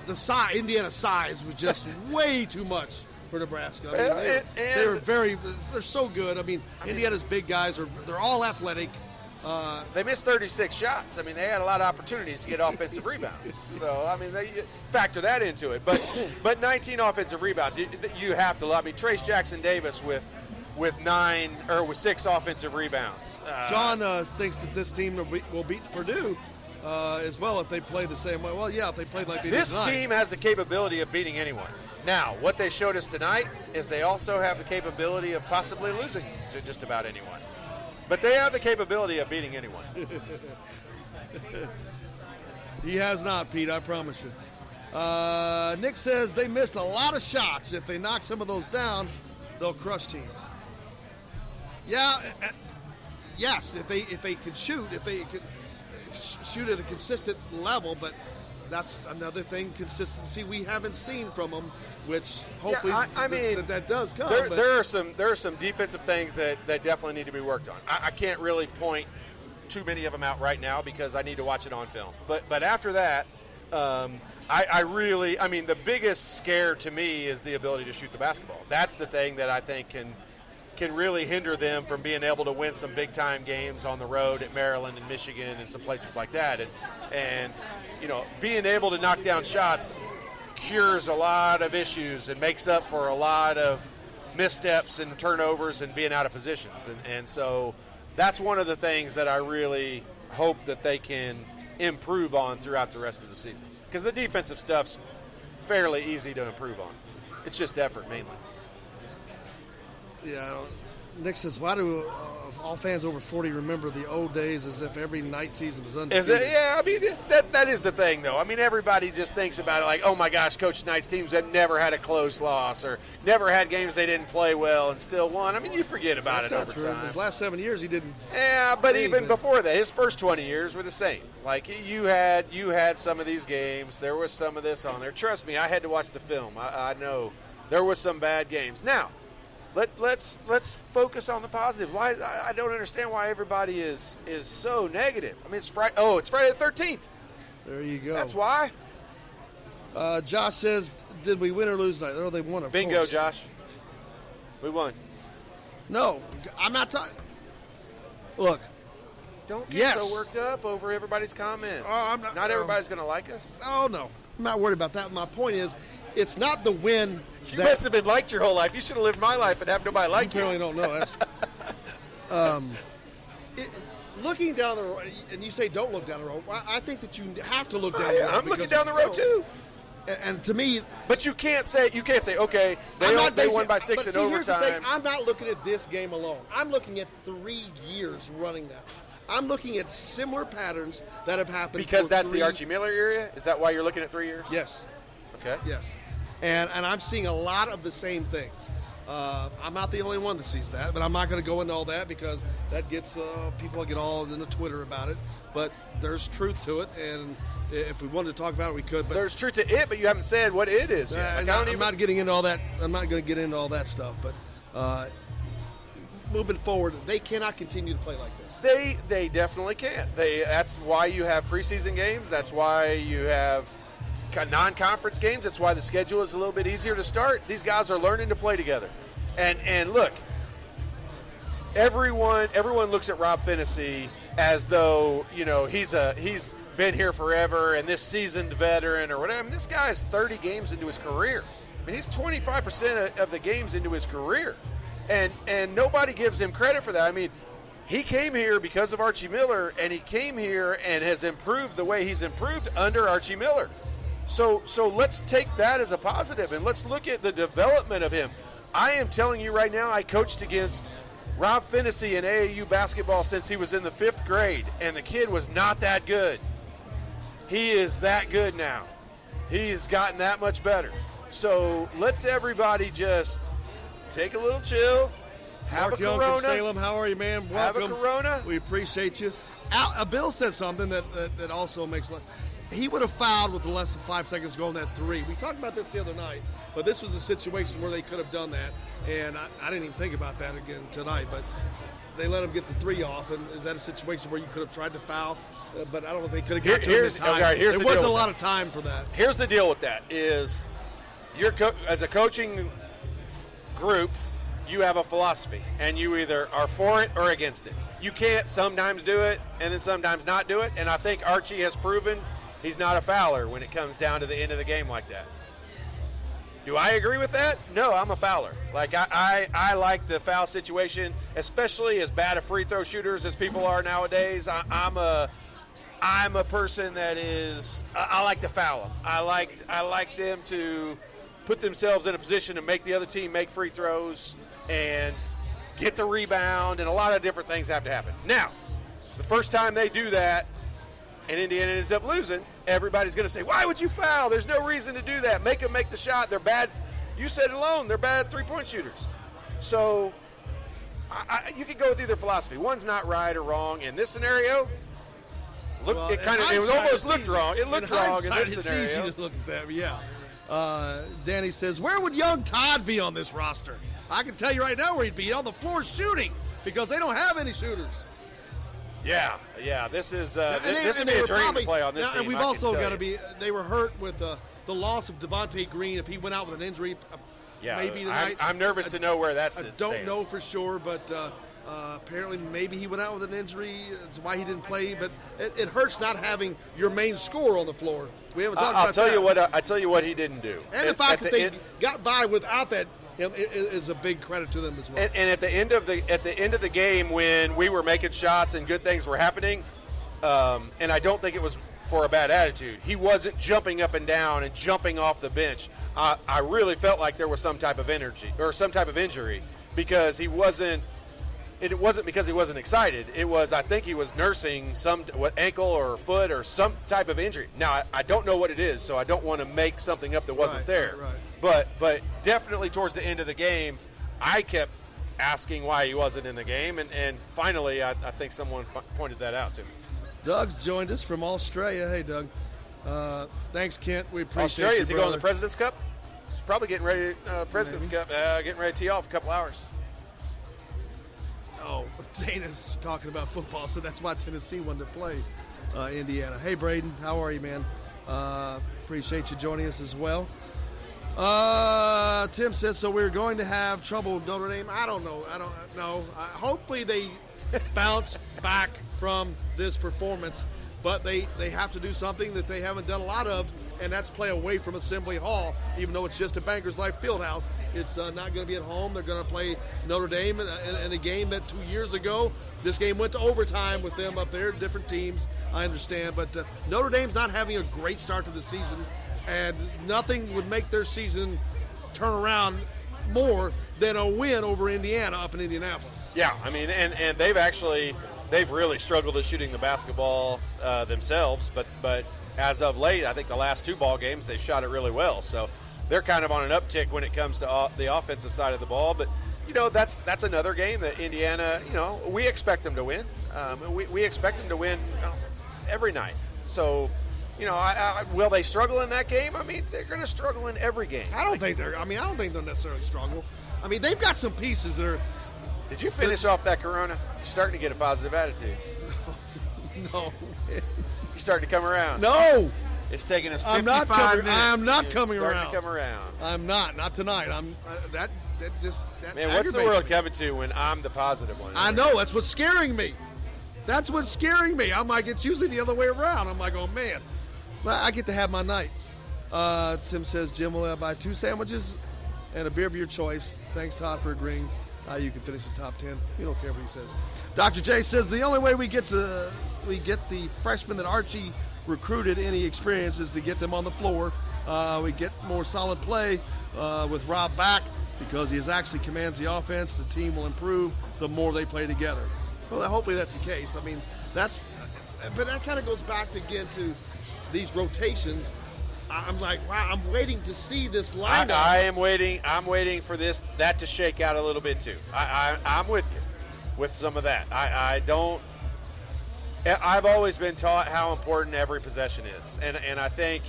the Indiana size was just way too much for Nebraska. I mean, they're so good. I mean, Indiana's big guys they're all athletic. They missed 36 shots. I mean, they had a lot of opportunities to get offensive rebounds. So, I mean, they factor that into it. But 19 offensive rebounds, you have to love. I mean, Trace Jackson-Davis with 6 offensive rebounds. Sean thinks that this team will beat Purdue as well if they play the same way. Well, yeah, if they played like they did tonight. This team has the capability of beating anyone. Now, what they showed us tonight is they also have the capability of possibly losing to just about anyone. But they have the capability of beating anyone. He has not, Pete, I promise you. Nick says they missed a lot of shots. If they knock some of those down, they'll crush teams. Yeah, yes, if they could shoot, if they could shoot at a consistent level, but that's another thing, consistency we haven't seen from them, which hopefully that does come. There are some defensive things that definitely need to be worked on. I can't really point too many of them out right now because I need to watch it on film. But after that, the biggest scare to me is the ability to shoot the basketball. That's the thing that I think can really hinder them from being able to win some big-time games on the road at Maryland and Michigan and some places like that. And being able to knock down shots cures a lot of issues and makes up for a lot of missteps and turnovers and being out of positions. And so that's one of the things that I really hope that they can improve on throughout the rest of the season. Because the defensive stuff's fairly easy to improve on. It's just effort mainly. Yeah, Nick says, why do all fans over 40 remember the old days as if every night season was undefeated? Yeah, I mean, that is the thing, though. I mean, everybody just thinks about it like, oh, my gosh, Coach Knight's teams have never had a close loss or never had games they didn't play well and still won. I mean, you forget about it over time. His last 7 years, he didn't. Yeah, but even before that, his first 20 years were the same. Like, you had some of these games. There was some of this on there. Trust me, I had to watch the film. I know there was some bad games. Now, Let's focus on the positive. Why I don't understand why everybody is so negative. I mean, it's Friday. Oh, it's Friday the 13th. There you go. That's why. Josh says, "Did we win or lose tonight?" Oh, they won. Of Bingo, course. Josh. We won. No, I'm not talking. Look. Don't get so worked up over everybody's comments. Oh, I'm not. Not everybody's going to like us. Oh no, I'm not worried about that. My point is, it's not the win. You must have been liked your whole life. You should have lived my life and have nobody like you. Apparently don't know. That's, looking down the road, and you say don't look down the road. I think that you have to look down the road. I'm looking down the road too. And to me, but you can't say okay. They won by 6 in overtime. Here's the thing, I'm not looking at this game alone. I'm looking at 3 years running that. I'm looking at similar patterns that have happened. Because that's the Archie Miller area. Is that why you're looking at 3 years? Yes. Okay. Yes. And I'm seeing a lot of the same things. I'm not the only one that sees that, but I'm not going to go into all that because that gets people get all into Twitter about it. But there's truth to it, and if we wanted to talk about it, we could. But there's truth to it, but you haven't said what it is yet. I'm not getting into all that. I'm not going to get into all that stuff. But moving forward, they cannot continue to play like this. They definitely can't. That's why you have preseason games. That's why you have non-conference games. That's why the schedule is a little bit easier to start. These guys are learning to play together. And look, everyone looks at Rob Phinisee as though, he's been here forever and this seasoned veteran or whatever. I mean, this guy is 30 games into his career. I mean, he's 25% of the games into his career. And nobody gives him credit for that. I mean, he came here because of Archie Miller, and he came here and has improved the way he's improved under Archie Miller. So let's take that as a positive, and let's look at the development of him. I am telling you right now, I coached against Rob Phinisee in AAU basketball since he was in the 5th grade, and the kid was not that good. He is that good now. He has gotten that much better. So let's everybody just take a little chill. Have Mark a Young Corona. from Salem, how are you, man? Welcome. Have a Corona. We appreciate you. Bill said something that also makes he would have fouled with less than 5 seconds to go on that three. We talked about this the other night, but this was a situation where they could have done that, and I didn't even think about that again tonight, but they let him get the three off, and is that a situation where you could have tried to foul? But I don't know if they could have got to him in time. There wasn't a lot of time for that. Here's the deal with that is as a coaching group, you have a philosophy, and you either are for it or against it. You can't sometimes do it and then sometimes not do it, and I think Archie has proven he's not a fouler when it comes down to the end of the game like that. Do I agree with that? No, I'm a fouler. Like, I like the foul situation, especially as bad of free throw shooters as people are nowadays. I'm a person that is – I like to foul them. I like them to put themselves in a position to make the other team make free throws and get the rebound, and a lot of different things have to happen. Now, the first time they do that and Indiana ends up losing, everybody's going to say, why would you foul? There's no reason to do that. Make them make the shot. They're bad. You said it alone. They're bad three-point shooters. So you can go with either philosophy. One's not right or wrong. In this scenario, it almost looked wrong. It looked wrong in this scenario. It's easy to look at that, yeah. Danny says, where would young Todd be on this roster? I can tell you right now where he'd be on the floor shooting because they don't have any shooters. Yeah. This is this would be a dream to play on this team. And we've also got to be. They were hurt with the loss of Devontae Green. If he went out with an injury, maybe tonight. I'm nervous to know where that's. I don't know for sure, but apparently maybe he went out with an injury. That's why he didn't play. But it hurts not having your main scorer on the floor. We haven't talked about that. I'll tell you what he didn't do. And the fact that they got by without that. It is a big credit to them as well. And at the end of the game, when we were making shots and good things were happening, and I don't think it was for a bad attitude. He wasn't jumping up and down and jumping off the bench. I really felt like there was some type of energy or some type of injury because he wasn't. It wasn't because he wasn't excited. It was, I think he was nursing some ankle or foot or some type of injury. Now, I don't know what it is, so I don't want to make something up that wasn't there. Right. But definitely towards the end of the game, I kept asking why he wasn't in the game, and finally I think someone pointed that out to me. Doug's joined us from Australia. Hey, Doug. Thanks, Kent. We appreciate Australia, you, is he going to the President's Cup? He's probably getting ready President's Cup, getting ready to tee off a couple hours. Oh, Dana's talking about football, so that's why Tennessee wanted to play Indiana. Hey, Braden, how are you, man? Appreciate you joining us as well. Tim says, so we're going to have trouble with Notre Dame. I don't know. Hopefully they bounce back from this performance, but they have to do something that they haven't done a lot of, and that's play away from Assembly Hall, even though it's just a Bankers Life Fieldhouse. It's not going to be at home. They're going to play Notre Dame in a game that 2 years ago, this game went to overtime with them up there, different teams, I understand. But Notre Dame's not having a great start to the season, and nothing would make their season turn around more than a win over Indiana up in Indianapolis. Yeah, I mean, and they've really struggled at shooting the basketball themselves, but as of late, I think the last two ball games, they've shot it really well. So they're kind of on an uptick when it comes to the offensive side of the ball. But, that's another game that Indiana, we expect them to win. We expect them to win every night. So, will they struggle in that game? I mean, they're going to struggle in every game. I don't think they'll necessarily struggle. I mean, they've got some pieces that are. Did you finish off that Corona? You're starting to get a positive attitude. No. You're starting to come around. No. It's taking us 55 minutes. I'm not coming around. Starting to come around. I'm not tonight. That Man, what's the world coming to when I'm the positive one? I know. That's what's scaring me. I'm like, it's usually the other way around. I'm like, oh, man. I get to have my night. Tim says, Jim will buy 2 sandwiches and a beer of your choice. Thanks, Todd, for agreeing. You can finish the top 10. We don't care what he says. Dr. J says the only way we get the freshmen that Archie recruited any experience is to get them on the floor. We get more solid play with Rob back because he actually commands the offense. The team will improve the more they play together. Well, hopefully that's the case. I mean, but that kind of goes back again to these rotations. I'm like, wow, I'm waiting to see this lineup. I'm waiting for that to shake out a little bit too. I'm with you with some of that. I've always been taught how important every possession is, and I think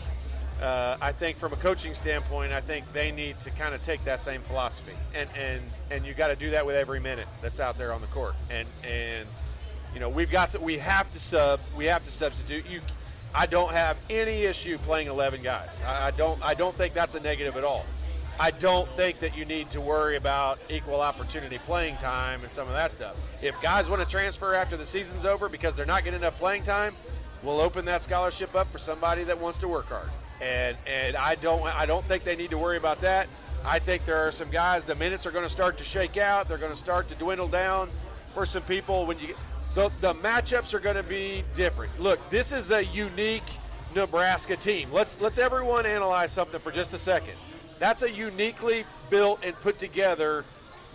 from a coaching standpoint, I think they need to kind of take that same philosophy, and you got to do that with every minute that's out there on the court, and we have to substitute. I don't have any issue playing 11 guys. I don't think that's a negative at all. I don't think that you need to worry about equal opportunity playing time and some of that stuff. If guys want to transfer after the season's over because they're not getting enough playing time, we'll open that scholarship up for somebody that wants to work hard. And I don't think they need to worry about that. I think there are some guys, the minutes are going to start to shake out. They're going to start to dwindle down for some people. When the matchups are going to be different. Look, this is a unique Nebraska team. Let's everyone analyze something for just a second. That's a uniquely built and put together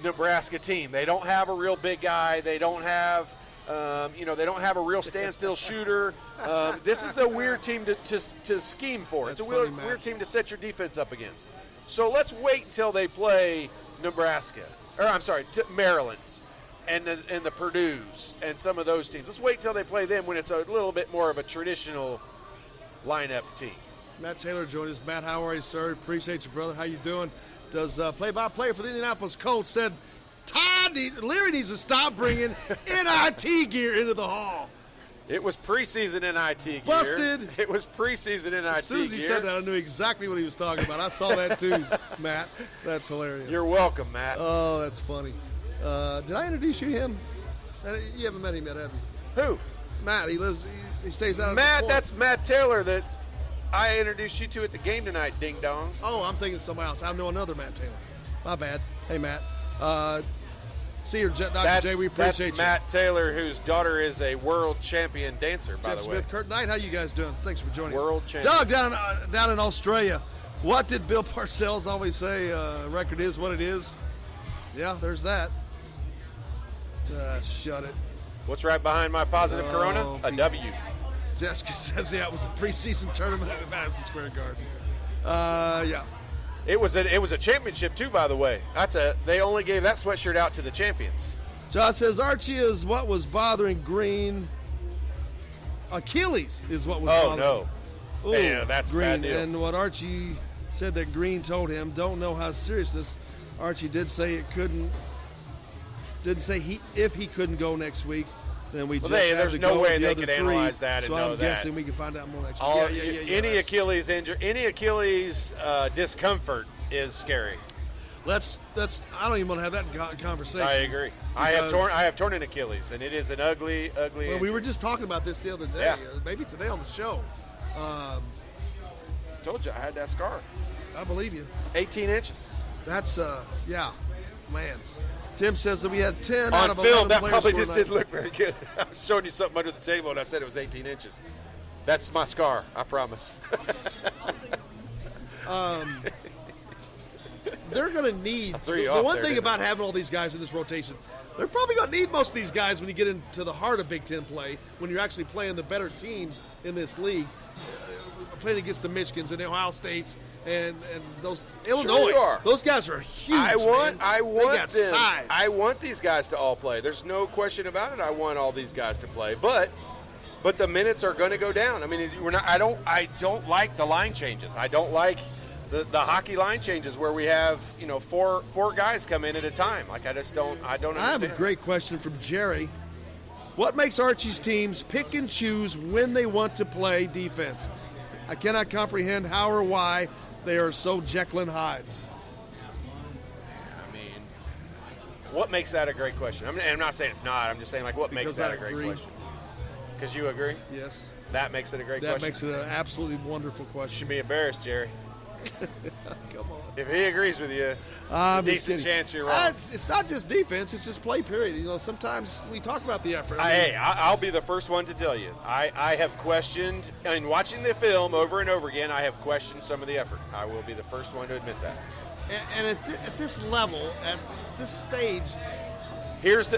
Nebraska team. They don't have a real big guy. They don't have, they don't have a real standstill shooter. This is a weird team to scheme for. It's a weird team to set your defense up against. So let's wait until they play Maryland and the Purdue's and some of those teams. Let's wait until they play them when it's a little bit more of a traditional lineup team. Matt Taylor joined us. Matt, how are you, sir? Appreciate you, brother. How you doing? Does play-by-play for the Indianapolis Colts said Todd Leary needs to stop bringing NIT gear into the hall. It was preseason NIT gear. Busted. It was preseason NIT gear. As soon as he said that, I knew exactly what he was talking about. I saw that too, Matt. That's hilarious. You're welcome, Matt. Oh, that's funny. Did I introduce you to him? You haven't met him yet, have you? Who? Matt. He stays out of Matt, that's Matt Taylor that I introduced you to at the game tonight, ding dong. Oh, I'm thinking somebody else. I know another Matt Taylor. My bad. Hey, Matt. See you, Dr. J. We appreciate you. That's Matt Taylor, whose daughter is a world champion dancer, by Jeff the way. Smith, Kurt Knight, how you guys doing? Thanks for joining us. World champion. Doug, down in Australia, what did Bill Parcells always say? Record is what it is. Yeah, there's that. Shut it. What's right behind my positive corona? A W. Jessica says, yeah, it was a preseason tournament at Madison Square Garden. Yeah. It was a championship too, by the way. They only gave that sweatshirt out to the champions. Josh says Archie is what was bothering Green. Achilles is what was bothering. Oh no. Ooh, yeah, that's Green. a bad deal. And what Archie said that Green told him, don't know how serious this. Archie did say it couldn't. Didn't say if he couldn't go next week. Then we just have there's to no go way with the they other could three. analyze that and so know I'm that. guessing we can find out more next week. Any Achilles injury, any Achilles discomfort is scary. I don't even want to have that conversation. I agree. I have torn an Achilles, and it is an ugly. Well, we were just talking about this the other day. Yeah. Maybe today on the show. Told you I had that scar. I believe you. 18 inches. That's yeah, man. Tim says that we had 10 on out of film. 11 That players probably score just tonight. didn't look very good. I was showing you something under the table, and I said it was 18 inches. That's my scar. I promise. They're going to need the one thing about having all these guys in this rotation. They're probably going to need most of these guys when you get into the heart of Big Ten play, when you're actually playing the better teams in this league, playing against the Michigans and the Ohio States and those Illinois. Sure. Those guys are huge. I want they got them. size. I want these guys to all play. There's no question about it. I want all these guys to play, but the minutes are going to go down. I mean, I don't like the line changes. I don't like the hockey line changes where we have four guys come in at a time. Like I don't understand. I have a great question from Jerry. What makes Archie's teams pick and choose when they want to play defense? I cannot comprehend how or why they are so Jekyll and Hyde. I mean, what makes that a great question? I'm not saying it's not. I'm just saying, what makes that a great question? Because you agree? Yes. That makes it a great question? That makes it an absolutely wonderful question. You should be embarrassed, Jerry. Come on. If he agrees with you, decent chance you're wrong. It's not just defense; it's just play. Period. Sometimes we talk about the effort. I'll be the first one to tell you. I have questioned, in watching the film over and over again, I have questioned some of the effort. I will be the first one to admit that. And at this level, at this stage, here's the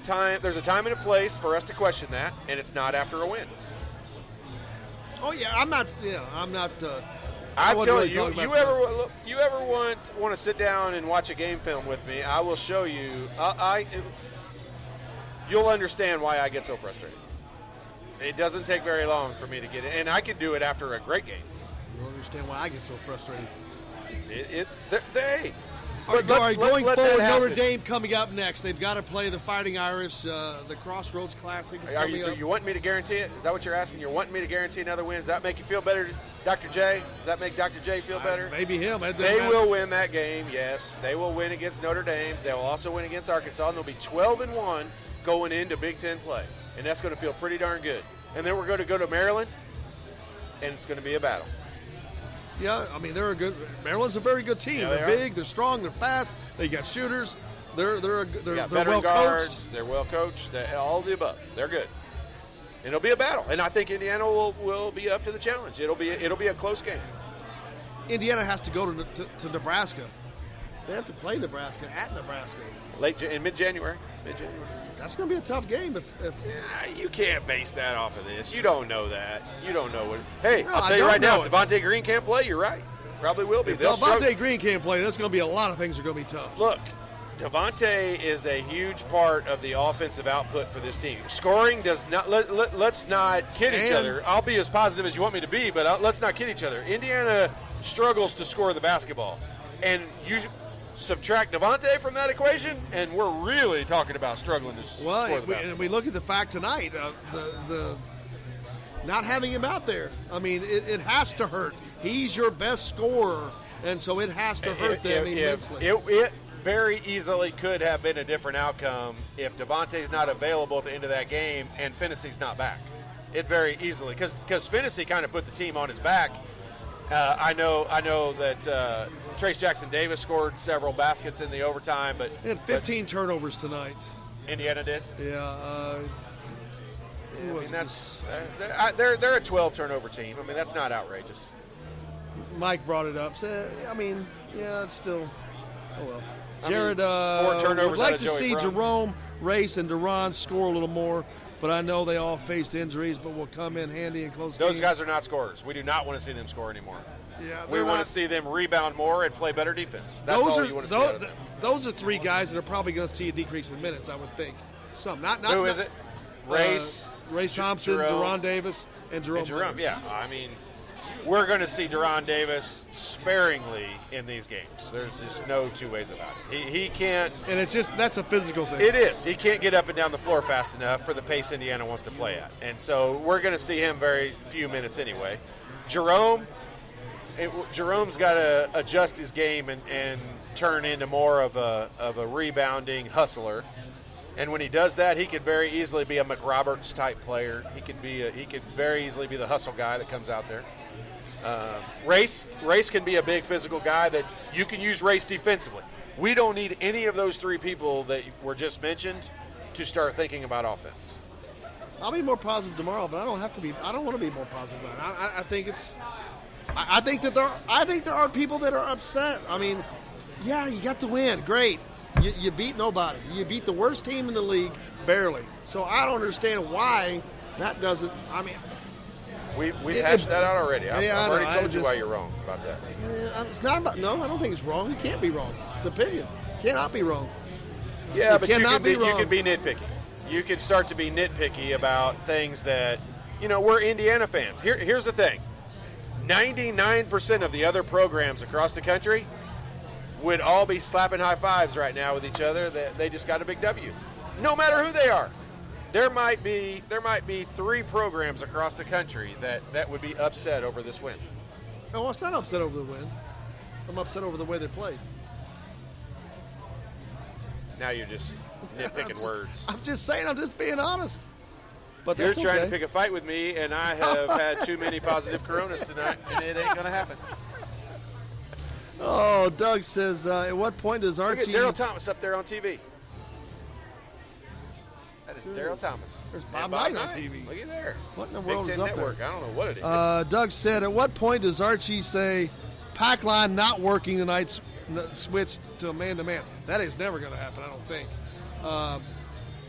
time. There's a time and a place for us to question that, and it's not after a win. Oh yeah, I'm not. Yeah, I'm not. I tell really you, you ever want to sit down and watch a game film with me? I will show you. You'll understand why I get so frustrated. It doesn't take very long for me to get it, and I can do it after a great game. You'll understand why I get so frustrated. Going forward, Notre Dame coming up next. They've got to play the Fighting Irish. The Crossroads Classic is coming up. So you want me to guarantee it? Is that what you're asking? You're wanting me to guarantee another win? Does that make you feel better, Dr. J? Does that make Dr. J feel better? Maybe him. They will win that game, yes. They will win against Notre Dame. They will also win against Arkansas, and they'll be 12-1 going into Big Ten play. And that's going to feel pretty darn good. And then we're going to go to Maryland, and it's going to be a battle. Yeah, I mean Maryland's a very good team. Yeah, they're big, they're strong, they're fast. They got shooters. They're well guards, coached. They're well coached. All of the above. They're good. And it'll be a battle, and I think Indiana will be up to the challenge. It'll be a close game. Indiana has to go to Nebraska. They have to play Nebraska at Nebraska. In mid-January. That's going to be a tough game. You can't base that off of this. You don't know that. You don't know what. Hey, No, I'll tell you right now, if Devontae Green can't play, you're right. Probably will be. If Devontae Green can't play, that's going to be a lot of things are going to be tough. Look, Devontae is a huge part of the offensive output for this team. Scoring does not. Let's not kid each other. I'll be as positive as you want me to be, but let's not kid each other. Indiana struggles to score the basketball, and you subtract Devontae from that equation, and we're really talking about struggling to score the basketball. And we look at the fact tonight, the not having him out there. I mean, it has to hurt. He's your best scorer, and so it has to hurt them immensely. It very easily could have been a different outcome if Devontae's not available at the end of that game and Fennessy's not back. It very easily, because Fennessy kind of put the team on his back. I know that Trace Jackson-Davis scored several baskets in the overtime, but they had 15 turnovers tonight. Indiana did. Yeah. They're a 12 turnover team. I mean, that's not outrageous. Mike brought it up. So, I mean, yeah, it's still. Oh well. Jared 4 turnovers would like out of to Joey see Crum. Jerome, Race, and Duran score a little more. But I know they all faced injuries, but will come in handy in close games. Those guys are not scorers. We do not want to see them score anymore. Yeah, we want to see them rebound more and play better defense. That's all you want to see out of them. Those are 3 guys that are probably going to see a decrease in minutes, I would think. Who is it? Race Thompson, Duran Davis, and Jerome. Yeah. I mean, we're going to see Duran Davis sparingly in these games. There's just no two ways about it. He can't. And that's a physical thing. It is. He can't get up and down the floor fast enough for the pace Indiana wants to play at. And so we're going to see him very few minutes anyway. Jerome's got to adjust his game and turn into more of a rebounding hustler. And when he does that, he could very easily be a McRoberts type player. He could very easily be the hustle guy that comes out there. Race can be a big physical guy that you can use Race defensively. We don't need any of those 3 people that were just mentioned to start thinking about offense. I'll be more positive tomorrow, but I don't have to be. I don't want to be more positive. I think it's. I think that there are people that are upset. I mean, yeah, you got to win, great. You beat nobody. You beat the worst team in the league barely. So I don't understand why that doesn't. I mean. We've hashed that out already. I've already told you why you're wrong about that. It's not about. No, I don't think it's wrong. You can't be wrong. It's opinion. Cannot be wrong. Yeah, but you can be nitpicky. You can start to be nitpicky about things that, we're Indiana fans. Here's the thing. 99% of the other programs across the country would all be slapping high fives right now with each other. They just got a big W. No matter who they are. There might be 3 programs across the country that would be upset over this win. No, I'm not upset over the win. I'm upset over the way they played. Now you're just nitpicking words. I'm just saying. I'm just being honest. But you're trying to pick a fight with me, and I have had too many positive Coronas tonight, and it ain't going to happen. Oh, Doug says, at what point does Archie... Look at Daryl Thomas up there on TV. That is Daryl Thomas. There's Bob Knight on TV. Look at there. What in the world is up Network. there? I don't know what it is. Doug said, at what point does Archie say, pack line not working tonight, switched to a man-to-man? That is never going to happen, I don't think.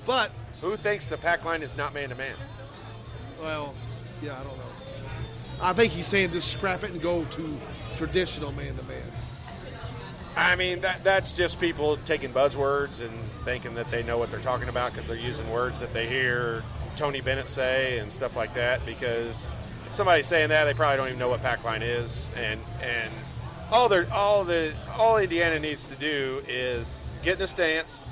But... Who thinks the pack line is not man-to-man? Well, yeah, I don't know. I think he's saying just scrap it and go to traditional man-to-man. I mean, that's just people taking buzzwords and thinking that they know what they're talking about because they're using words that they hear Tony Bennett say and stuff like that. Because if somebody's saying that, they probably don't even know what pack line is. And all Indiana needs to do is get in a stance.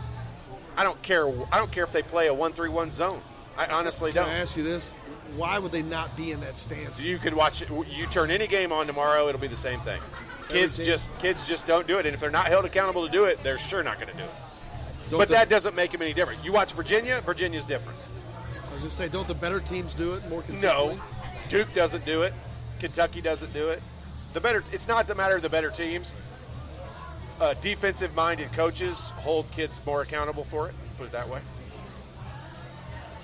I don't care if they play a 1-3-1 zone. I honestly don't. Can I ask you this? Why would they not be in that stance? You could watch it. You turn any game on tomorrow, it'll be the same thing. Kids just don't do it, and if they're not held accountable to do it, they're sure not going to do it. That doesn't make them any different. You watch Virginia's different. I was just saying, don't the better teams do it more consistently? No, Duke doesn't do it. Kentucky doesn't do it. It's not the matter of the better teams. Defensive-minded coaches hold kids more accountable for it. Put it that way.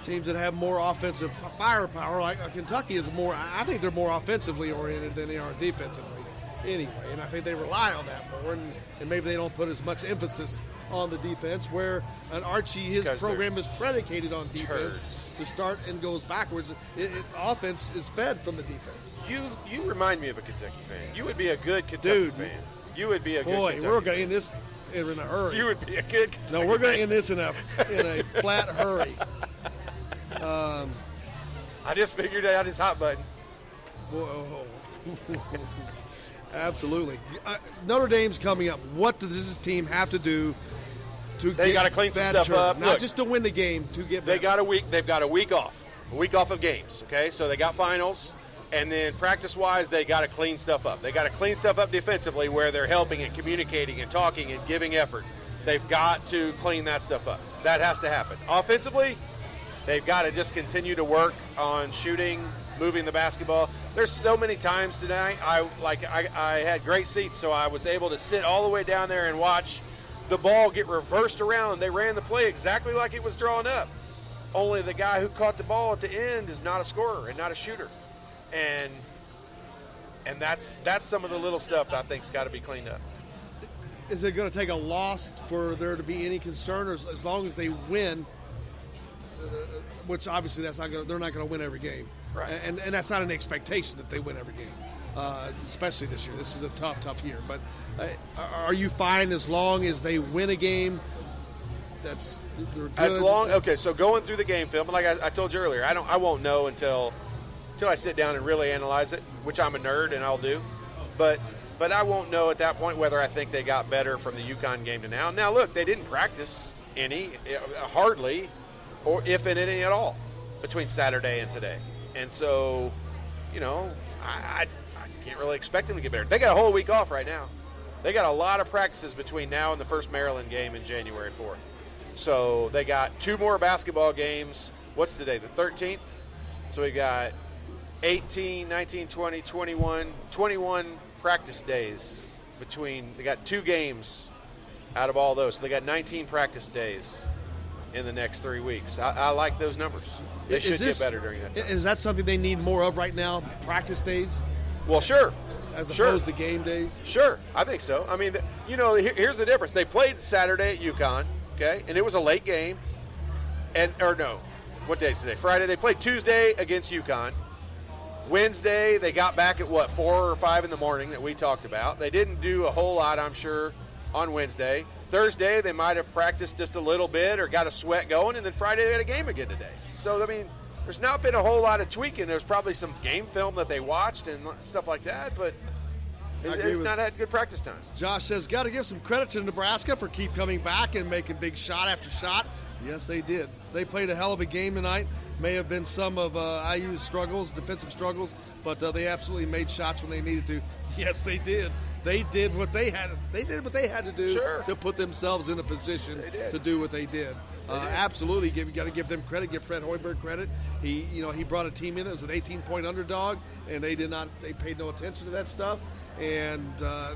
Teams that have more offensive firepower, like Kentucky, is more. I think they're more offensively oriented than they are defensively. Anyway, and I think they rely on that more, and maybe they don't put as much emphasis on the defense, where an Archie, his program is predicated on defense to start and goes backwards. Offense is fed from the defense. You remind me of a Kentucky fan. You would be a good Kentucky fan. You would be a good Kentucky we're going to end this in a hurry. You would be a good Kentucky No, we're going to end this in a flat hurry. I just figured out his hot button. Whoa. Absolutely. Notre Dame's coming up. What does this team have to do to they got to clean some stuff up? Not just to win the game, to get better. They've got a week off of games. Okay, so they got finals, and then practice-wise, they got to clean stuff up. They got to clean stuff up defensively, where they're helping and communicating and talking and giving effort. They've got to clean that stuff up. That has to happen. Offensively, they've got to just continue to work on shooting, moving the basketball. There's so many times tonight I had great seats, so I was able to sit all the way down there and watch the ball get reversed around. They ran the play exactly like it was drawn up. Only the guy who caught the ball at the end is not a scorer and not a shooter. And that's some of the little stuff that I think's got to be cleaned up. Is it going to take a loss for there to be any concern, or as long as they win, which obviously they're not going to win every game. Right. And that's not an expectation that they win every game, especially this year. This is a tough year. But are you fine as long as they win a game? They're good. Okay, so going through the game film, like I told you earlier, I won't know until I sit down and really analyze it, which I'm a nerd and I'll do. But I won't know at that point whether I think they got better from the UConn game to now. Now, look, they didn't practice any, hardly, or if any at all, between Saturday and today. And so, I can't really expect them to get better. They got a whole week off right now. They got a lot of practices between now and the first Maryland game in January 4th. So they got 2 more basketball games. What's today, the 13th? So we got 18, 19, 20, 21 practice days between. They got 2 games out of all those. So they got 19 practice days in the next 3 weeks. I like those numbers. They should get better during that time. Is that something they need more of right now, practice days? Well, sure. As opposed to game days? Sure, I think so. I mean, here's the difference. They played Saturday at UConn, okay, and it was a late game. What day is today? Friday. They played Tuesday against UConn. Wednesday, they got back at 4 or 5 in the morning that we talked about. They didn't do a whole lot, I'm sure, on Wednesday. Thursday, they might have practiced just a little bit or got a sweat going, and then Friday they had a game again today. So, I mean, there's not been a whole lot of tweaking. There's probably some game film that they watched and stuff like that, but it's not had good practice time. Josh says, got to give some credit to Nebraska for keep coming back and making big shot after shot. Yes, they did. They played a hell of a game tonight. May have been some of IU's struggles, defensive struggles, but they absolutely made shots when they needed to. Yes, they did. They did what they had. They did what they had to do to put themselves in a position to do what they did. Absolutely, you got to give them credit. Give Fred Hoiberg credit. He brought a team in that was an 18-point underdog, and they paid no attention to that stuff, and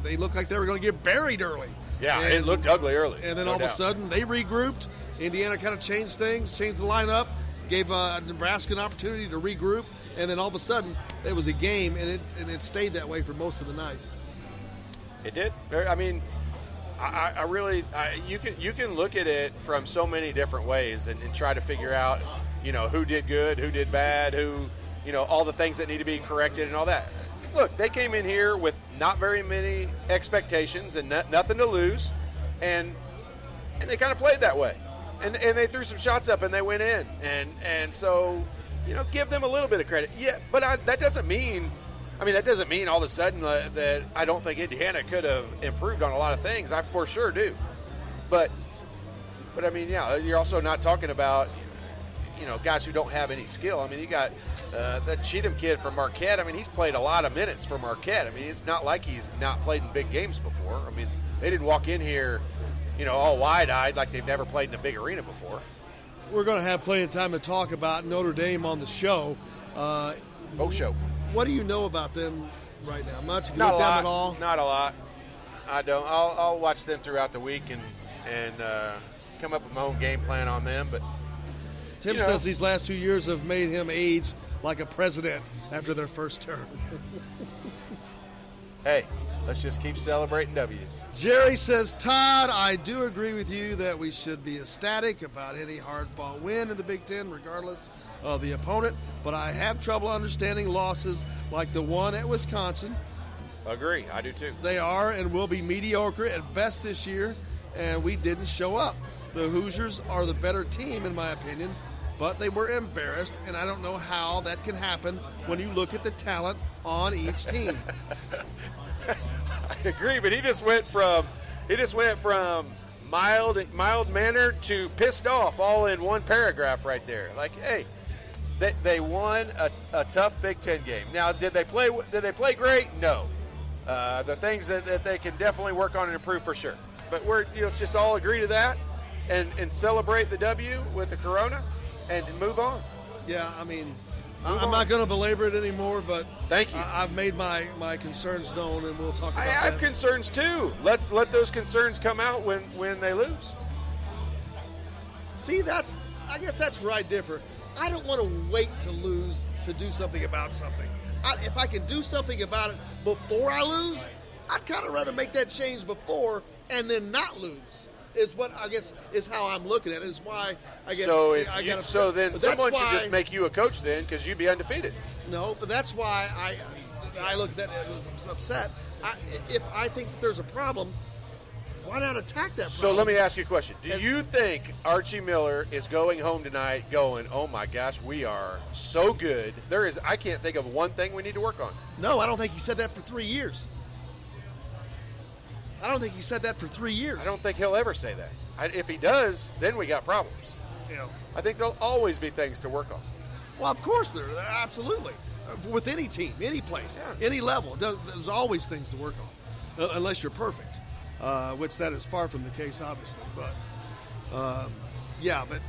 they looked like they were going to get buried early. Yeah, it looked ugly early. And then all of a sudden, they regrouped. Indiana kind of changed things, changed the lineup, gave Nebraska an opportunity to regroup, and then all of a sudden, it was a game, and it stayed that way for most of the night. It did. I mean, I really you can look at it from so many different ways and try to figure out, who did good, who did bad, who all the things that need to be corrected and all that. Look, they came in here with not very many expectations and nothing to lose, and they kind of played that way. And they threw some shots up and they went in. And so, give them a little bit of credit. Yeah, but that doesn't mean all of a sudden that I don't think Indiana could have improved on a lot of things. I for sure do. But I mean, yeah, you're also not talking about, guys who don't have any skill. I mean, you got that Cheatham kid from Marquette. I mean, he's played a lot of minutes for Marquette. I mean, it's not like he's not played in big games before. I mean, they didn't walk in here, all wide-eyed like they've never played in a big arena before. We're going to have plenty of time to talk about Notre Dame on the show. Show. What do you know about them right now? Much? Have you Not looked a at lot. them at all? Not a lot. I don't. I'll watch them throughout the week and come up with my own game plan on them. But Tim says these last 2 years have made him age like a president after their first term. Hey, let's just keep celebrating W's. Jerry says, Todd, I do agree with you that we should be ecstatic about any hard-fought win in the Big Ten, regardless of the opponent, but I have trouble understanding losses like the one at Wisconsin. Agree, I do too. They are and will be mediocre at best this year, and we didn't show up. The Hoosiers are the better team, in my opinion, but they were embarrassed, and I don't know how that can happen when you look at the talent on each team. I agree, but he just went from mild mannered to pissed off all in one paragraph right there. Like, hey, they won a tough Big Ten game. Now, did they play great? No. The things that they can definitely work on and improve for sure. But let's just all agree to that and celebrate the W with the Corona and move on. Yeah, I mean, I'm not going to belabor it anymore, but thank you. I've made my concerns known, and we'll talk about that. I have concerns too. Let's let those concerns come out when they lose. See, I guess that's where I differ. I don't want to wait to lose to do something about something. If I can do something about it before I lose, I'd kind of rather make that change before and then not lose. Is what I guess is how I'm looking at it. Is why I guess I got upset. So then someone should just make you a coach then, because you'd be undefeated. No, but that's why I look at that as upset. If I think there's a problem, why not attack that problem? So let me ask you a question. Do you think Archie Miller is going home tonight going, oh my gosh, we are so good. I can't think of one thing we need to work on. No, I don't think he said that for 3 years. I don't think he said that for 3 years. I don't think he'll ever say that. If he does, then we got problems. Yeah. I think there'll always be things to work on. Well, of course there absolutely. With any team, any place, any level, there's always things to work on, unless you're perfect, which that is far from the case, obviously. But, but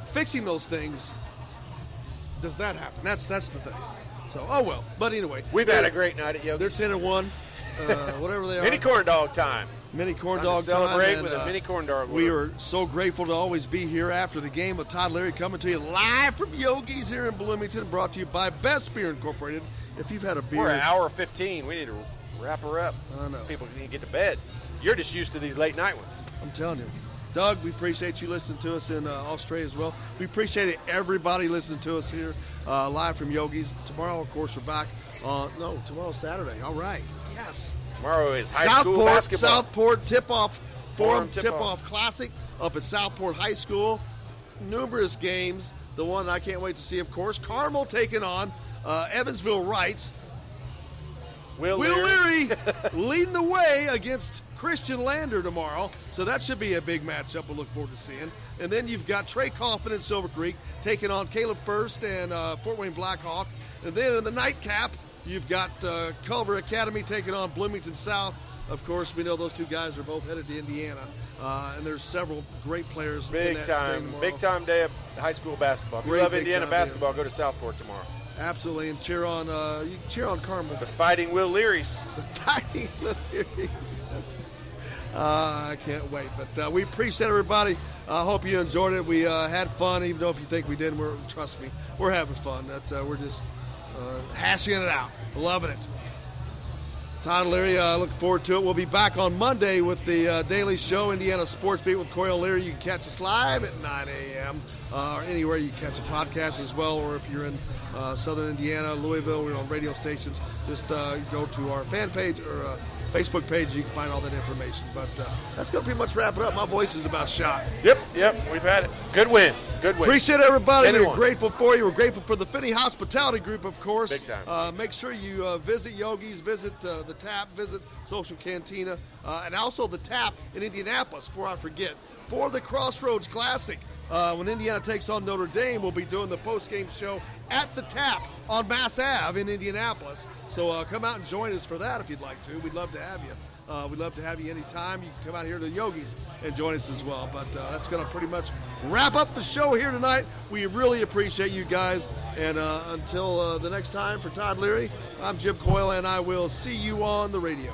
fixing those things, does that happen? That's the thing. So, oh well. But anyway. We've had a great night at Yogi. They're 10-1. Whatever they are. Mini corn dog time. Mini corn dog time. Celebrate with a mini corn dog. We are so grateful to always be here after the game with Todd Leary, coming to you live from Yogi's here in Bloomington, brought to you by Best Beer Incorporated. If you've had a beer. We're an hour 15. We need to wrap her up. I know. People need to get to bed. You're just used to these late night ones. I'm telling you. Doug, we appreciate you listening to us in Australia as well. We appreciate everybody listening to us here live from Yogi's. Tomorrow, of course, we're back. Tomorrow's Saturday. All right. Yes. Tomorrow is high school basketball. Southport Tip-Off Forum Tip-Off Classic up at Southport High School. Numerous games. The one I can't wait to see, of course. Carmel taking on Evansville Rights. Will Leary leading the way against Christian Lander tomorrow. So that should be a big matchup we'll look forward to seeing. And then you've got Trey Kaufman and Silver Creek taking on Caleb First and Fort Wayne Blackhawk. And then in the nightcap, you've got Culver Academy taking on Bloomington South. Of course, we know those two guys are both headed to Indiana. And there's several great players. Big time day of high school basketball. If you love Indiana basketball, go to Southport tomorrow. Absolutely, and cheer on Carmel. The Fighting Will Learys. The Fighting Will Learys. I can't wait. But we appreciate everybody. I hope you enjoyed it. We had fun, even though if you think we didn't, trust me, we're having fun. We're just hashing it out. Loving it. Todd Leary, looking forward to it. We'll be back on Monday with the Daily Show, Indiana Sports Beat with Corey O'Leary. You can catch us live at 9 a.m. or anywhere you catch a podcast as well, or if you're in southern Indiana, Louisville, we're on radio stations, just go to our fan page or Facebook page. You can find all that information. But that's going to pretty much wrap it up. My voice is about shot. Yep, we've had it. Good win. Appreciate everybody. Anyone. We're grateful for you. We're grateful for the Finney Hospitality Group, of course. Big time. Make sure you visit Yogi's, visit the Tap, visit Social Cantina, and also the Tap in Indianapolis, before I forget, for the Crossroads Classic. When Indiana takes on Notre Dame, we'll be doing the post-game show at the Tap on Mass Ave in Indianapolis. So come out and join us for that if you'd like to. We'd love to have you. We'd love to have you anytime. You can come out here to Yogi's and join us as well. But that's going to pretty much wrap up the show here tonight. We really appreciate you guys. And until the next time, for Todd Leary, I'm Jim Coyle, and I will see you on the radio.